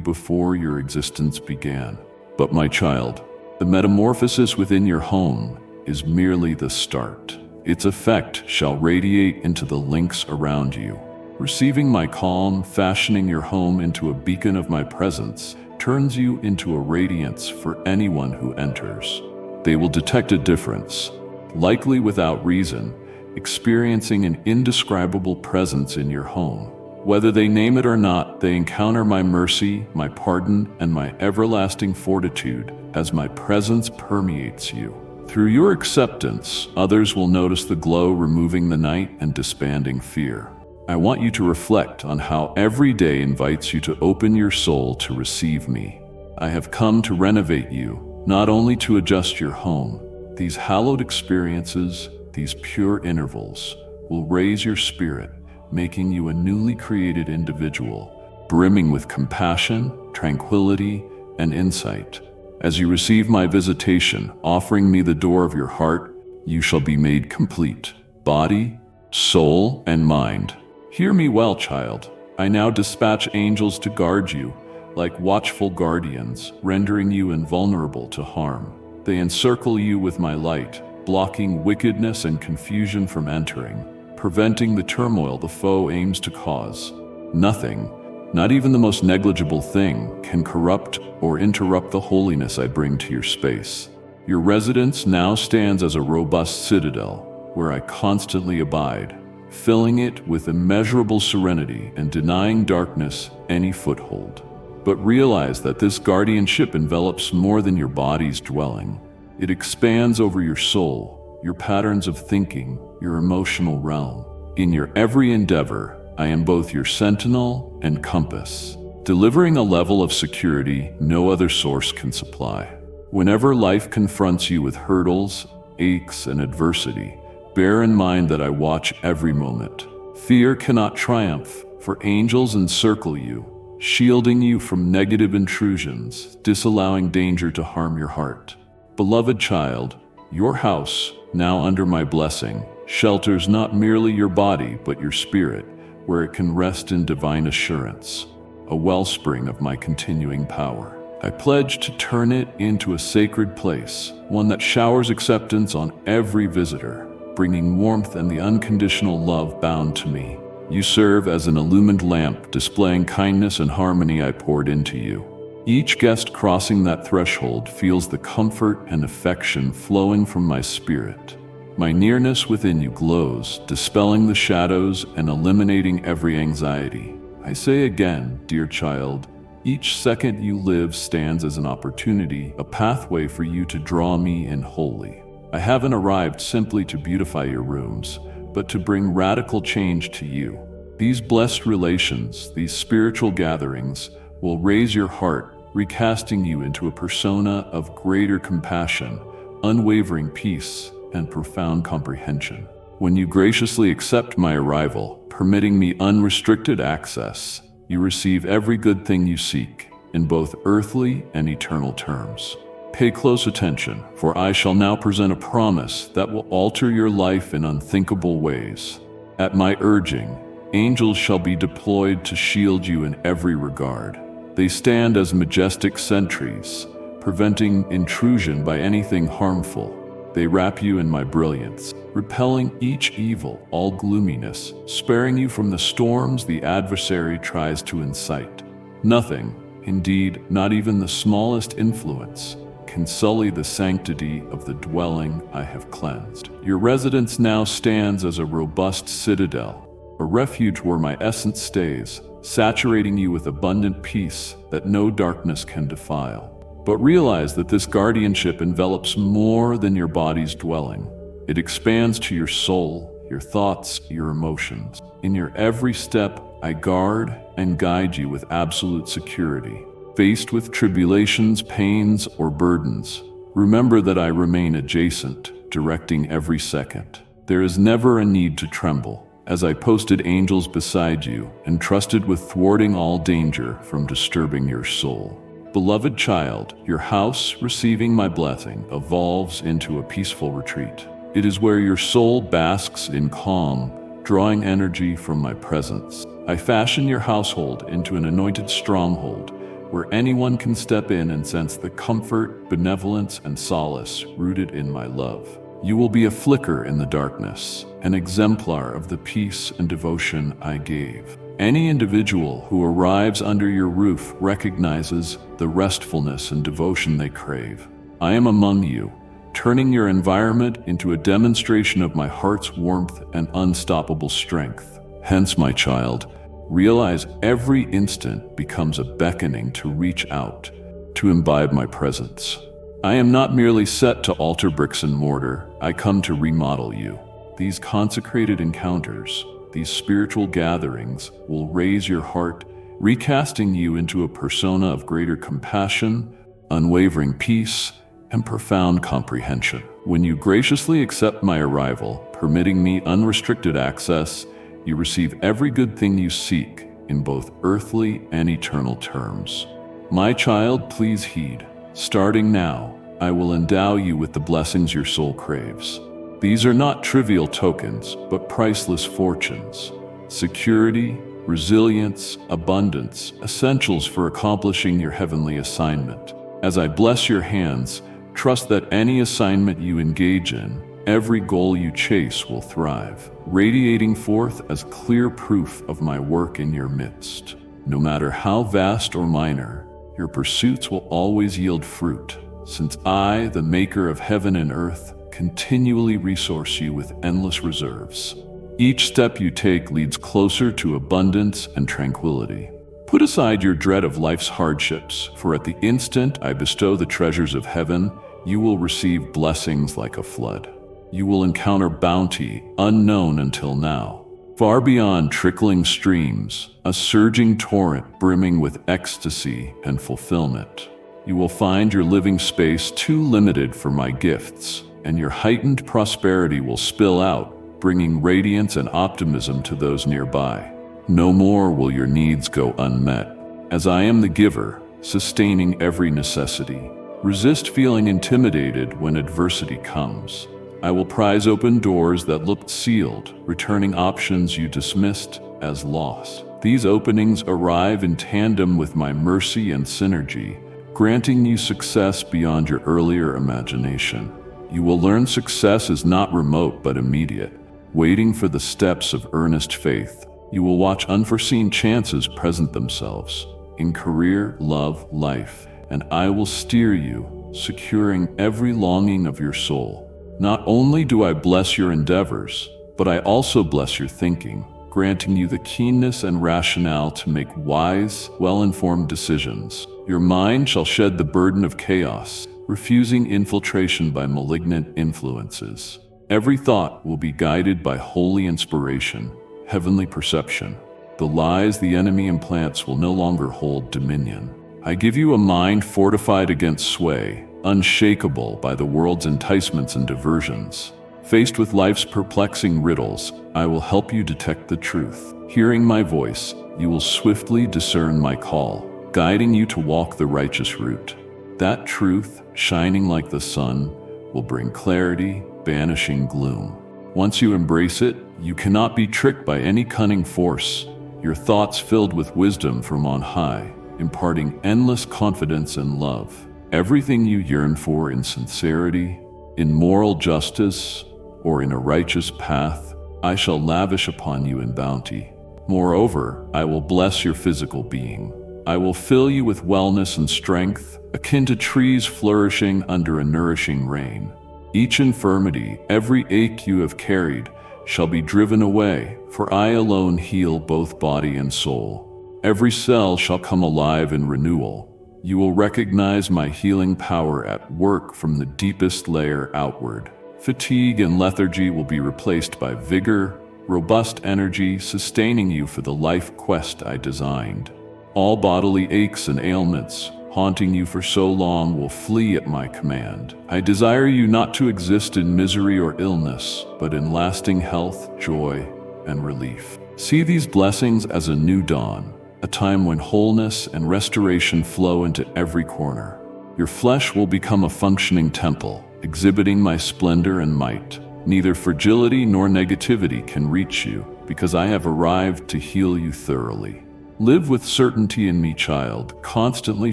before your existence began. But my child, the metamorphosis within your home is merely the start. Its effect shall radiate into the links around you. Receiving my calm, fashioning your home into a beacon of my presence, turns you into a radiance for anyone who enters. They will detect a difference, likely without reason, experiencing an indescribable presence in your home. Whether they name it or not, they encounter my mercy, my pardon, and my everlasting fortitude as my presence permeates you. Through your acceptance, others will notice the glow removing the night and disbanding fear. I want you to reflect on how every day invites you to open your soul to receive me. I have come to renovate you, not only to adjust your home. These hallowed experiences, these pure intervals, will raise your spirit, making you a newly created individual, brimming with compassion, tranquility, and insight. As you receive my visitation, offering me the door of your heart, you shall be made complete, body, soul, and mind. Hear me well, child. I now dispatch angels to guard you, like watchful guardians, rendering you invulnerable to harm. They encircle you with my light, blocking wickedness and confusion from entering, preventing the turmoil the foe aims to cause. Nothing, not even the most negligible thing, can corrupt or interrupt the holiness I bring to your space. Your residence now stands as a robust citadel, where I constantly abide, filling it with immeasurable serenity and denying darkness any foothold. But realize that this guardianship envelops more than your body's dwelling. It expands over your soul, your patterns of thinking, your emotional realm. In your every endeavor, I am both your sentinel and compass, delivering a level of security no other source can supply. Whenever life confronts you with hurdles, aches, and adversity, bear in mind that I watch every moment. Fear cannot triumph, for angels encircle you, shielding you from negative intrusions, disallowing danger to harm your heart. Beloved child, your house, now under my blessing, shelters not merely your body but your spirit, where it can rest in divine assurance, a wellspring of my continuing power. I pledge to turn it into a sacred place, one that showers acceptance on every visitor, bringing warmth and the unconditional love bound to me. You serve as an illumined lamp, displaying kindness and harmony I poured into you. Each guest crossing that threshold feels the comfort and affection flowing from my spirit. My nearness within you glows, dispelling the shadows and eliminating every anxiety. I say again, dear child, each second you live stands as an opportunity, a pathway for you to draw me in wholly. I haven't arrived simply to beautify your rooms, but to bring radical change to you. These blessed relations, these spiritual gatherings, will raise your heart, recasting you into a persona of greater compassion, unwavering peace, and profound comprehension. When you graciously accept my arrival, permitting me unrestricted access, you receive every good thing you seek, in both earthly and eternal terms. Pay close attention, for I shall now present a promise that will alter your life in unthinkable ways. At my urging, angels shall be deployed to shield you in every regard. They stand as majestic sentries, preventing intrusion by anything harmful. They wrap you in my brilliance, repelling each evil, all gloominess, sparing you from the storms the adversary tries to incite. Nothing, indeed, not even the smallest influence, can sully the sanctity of the dwelling I have cleansed. Your residence now stands as a robust citadel, a refuge where my essence stays, saturating you with abundant peace that no darkness can defile. But realize that this guardianship envelops more than your body's dwelling. It expands to your soul, your thoughts, your emotions. In your every step, I guard and guide you with absolute security. Faced with tribulations, pains, or burdens, remember that I remain adjacent, directing every second. There is never a need to tremble, as I posted angels beside you, entrusted with thwarting all danger from disturbing your soul. Beloved child, your house, receiving my blessing, evolves into a peaceful retreat. It is where your soul basks in calm, drawing energy from my presence. I fashion your household into an anointed stronghold, where anyone can step in and sense the comfort, benevolence, and solace rooted in my love. You will be a flicker in the darkness, an exemplar of the peace and devotion I gave. Any individual who arrives under your roof recognizes the restfulness and devotion they crave. I am among you, turning your environment into a demonstration of my heart's warmth and unstoppable strength. Hence, my child, realize every instant becomes a beckoning to reach out, to imbibe my presence. I am not merely set to alter bricks and mortar, I come to remodel you. These consecrated encounters, these spiritual gatherings, will raise your heart, recasting you into a persona of greater compassion, unwavering peace, and profound comprehension. When you graciously accept my arrival, permitting me unrestricted access, you receive every good thing you seek in both earthly and eternal terms. My child, please heed. Starting now, I will endow you with the blessings your soul craves. These are not trivial tokens, but priceless fortunes. Security, resilience, abundance, essentials for accomplishing your heavenly assignment. As I bless your hands, trust that any assignment you engage in, every goal you chase will thrive, radiating forth as clear proof of my work in your midst. No matter how vast or minor, your pursuits will always yield fruit, since I, the maker of heaven and earth, continually resource you with endless reserves. Each step you take leads closer to abundance and tranquility. Put aside your dread of life's hardships, for at the instant I bestow the treasures of heaven, you will receive blessings like a flood. You will encounter bounty unknown until now, far beyond trickling streams, a surging torrent brimming with ecstasy and fulfillment. You will find your living space too limited for my gifts, and your heightened prosperity will spill out, bringing radiance and optimism to those nearby. No more will your needs go unmet, as I am the giver, sustaining every necessity. Resist feeling intimidated when adversity comes. I will prise open doors that looked sealed, returning options you dismissed as lost. These openings arrive in tandem with my mercy and synergy, granting you success beyond your earlier imagination. You will learn success is not remote but immediate, waiting for the steps of earnest faith. You will watch unforeseen chances present themselves in career, love, life, and I will steer you, securing every longing of your soul. Not only do I bless your endeavors, but I also bless your thinking, granting you the keenness and rationale to make wise, well-informed decisions. Your mind shall shed the burden of chaos, refusing infiltration by malignant influences. Every thought will be guided by holy inspiration, heavenly perception. The lies the enemy implants will no longer hold dominion. I give you a mind fortified against sway, unshakable by the world's enticements and diversions. Faced with life's perplexing riddles, I will help you detect the truth. Hearing my voice, you will swiftly discern my call, guiding you to walk the righteous route. That truth, shining like the sun, will bring clarity, banishing gloom. Once you embrace it, you cannot be tricked by any cunning force. Your thoughts filled with wisdom from on high, imparting endless confidence and love. Everything you yearn for in sincerity, in moral justice, or in a righteous path, I shall lavish upon you in bounty. Moreover, I will bless your physical being. I will fill you with wellness and strength, akin to trees flourishing under a nourishing rain. Each infirmity, every ache you have carried, shall be driven away, for I alone heal both body and soul. Every cell shall come alive in renewal. You will recognize my healing power at work from the deepest layer outward. Fatigue and lethargy will be replaced by vigor, robust energy sustaining you for the life quest I designed. All bodily aches and ailments, haunting you for so long, will flee at my command. I desire you not to exist in misery or illness, but in lasting health, joy, and relief. See these blessings as a new dawn, a time when wholeness and restoration flow into every corner. Your flesh will become a functioning temple, exhibiting my splendor and might. Neither fragility nor negativity can reach you, because I have arrived to heal you thoroughly. Live with certainty in me, child, constantly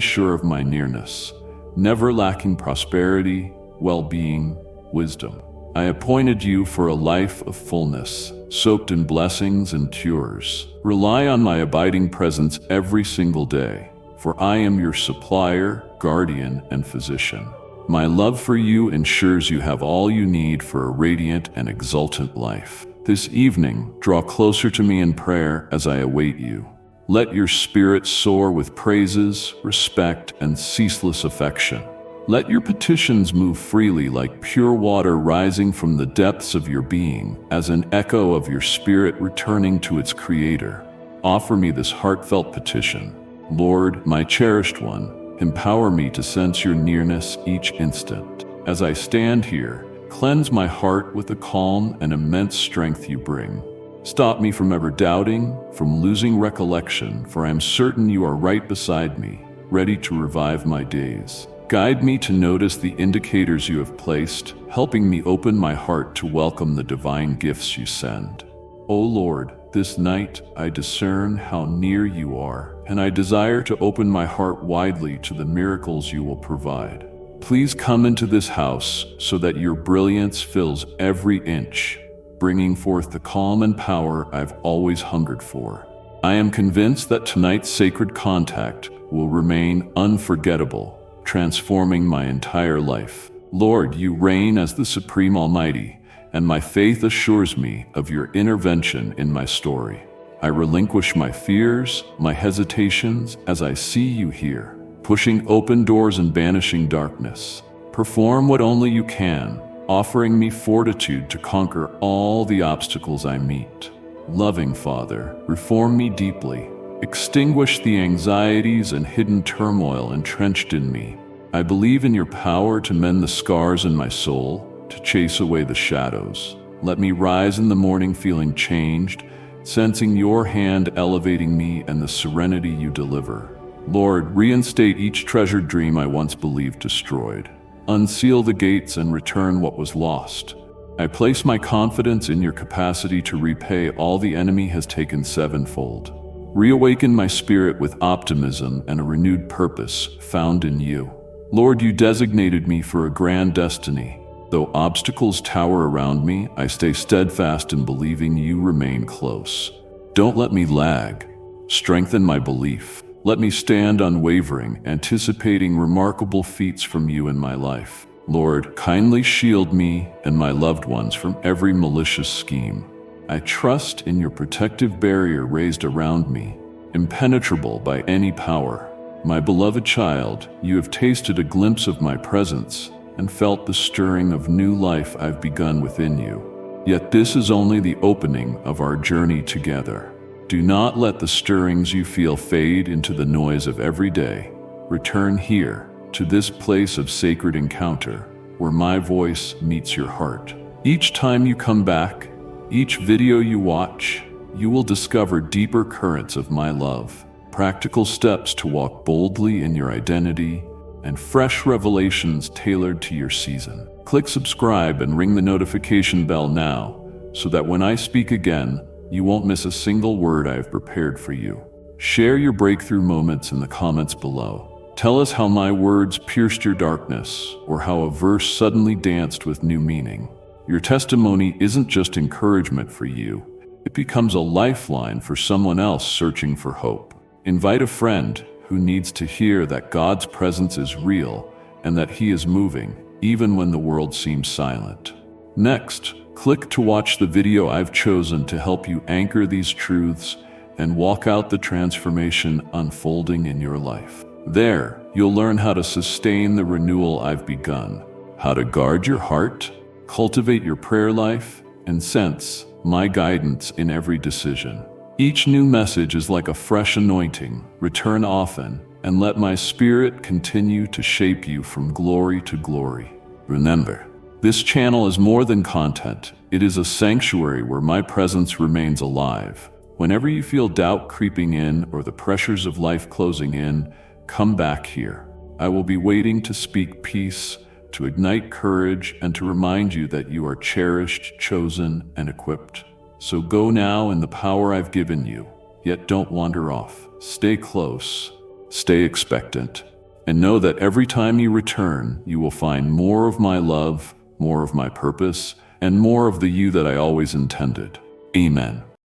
sure of my nearness, never lacking prosperity, well-being, wisdom. I appointed you for a life of fullness, soaked in blessings and cures. Rely on my abiding presence every single day, for I am your supplier, guardian, and physician. My love for you ensures you have all you need for a radiant and exultant life. This evening, draw closer to me in prayer as I await you. Let your spirit soar with praises, respect, and ceaseless affection. Let your petitions move freely like pure water rising from the depths of your being, as an echo of your spirit returning to its creator. Offer me this heartfelt petition. Lord, my cherished one, empower me to sense your nearness each instant. As I stand here, cleanse my heart with the calm and immense strength you bring. Stop me from ever doubting, from losing recollection, for I am certain you are right beside me, ready to revive my days. Guide me to notice the indicators you have placed, helping me open my heart to welcome the divine gifts you send. O Lord, this night I discern how near you are, and I desire to open my heart widely to the miracles you will provide. Please come into this house so that your brilliance fills every inch, bringing forth the calm and power I've always hungered for. I am convinced that tonight's sacred contact will remain unforgettable, transforming my entire life. Lord, you reign as the Supreme Almighty, and my faith assures me of your intervention in my story. I relinquish my fears, my hesitations, as I see you here, pushing open doors and banishing darkness. Perform what only you can, offering me fortitude to conquer all the obstacles I meet. Loving Father, reform me deeply. Extinguish the anxieties and hidden turmoil entrenched in me. I believe in your power to mend the scars in my soul, to chase away the shadows. Let me rise in the morning feeling changed, sensing your hand elevating me and the serenity you deliver. Lord, reinstate each treasured dream I once believed destroyed. Unseal the gates and return what was lost. I place my confidence in your capacity to repay all the enemy has taken sevenfold. Reawaken my spirit with optimism and a renewed purpose found in you. Lord, you designated me for a grand destiny. Though obstacles tower around me, I stay steadfast in believing you remain close. Don't let me lag. Strengthen my belief. Let me stand unwavering, anticipating remarkable feats from you in my life. Lord, kindly shield me and my loved ones from every malicious scheme. I trust in your protective barrier raised around me, impenetrable by any power. My beloved child, you have tasted a glimpse of my presence and felt the stirring of new life I've begun within you. Yet this is only the opening of our journey together. Do not let the stirrings you feel fade into the noise of every day. Return here, to this place of sacred encounter, where my voice meets your heart. Each time you come back, each video you watch, you will discover deeper currents of my love, practical steps to walk boldly in your identity, and fresh revelations tailored to your season. Click subscribe and ring the notification bell now, so that when I speak again, you won't miss a single word I have prepared for you. Share your breakthrough moments in the comments below. Tell us how my words pierced your darkness, or how a verse suddenly danced with new meaning. Your testimony isn't just encouragement for you, it becomes a lifeline for someone else searching for hope. Invite a friend who needs to hear that God's presence is real and that He is moving, even when the world seems silent. Next, click to watch the video I've chosen to help you anchor these truths and walk out the transformation unfolding in your life. There, you'll learn how to sustain the renewal I've begun, how to guard your heart, cultivate your prayer life, and sense my guidance in every decision. Each new message is like a fresh anointing. Return often, and let my Spirit continue to shape you from glory to glory. Remember, this channel is more than content. It is a sanctuary where my presence remains alive. Whenever you feel doubt creeping in or the pressures of life closing in, come back here. I will be waiting to speak peace, to ignite courage, and to remind you that you are cherished, chosen, and equipped. So go now in the power I've given you, yet don't wander off. Stay close, stay expectant, and know that every time you return, you will find more of my love, more of my purpose, and more of the you that I always intended. Amen.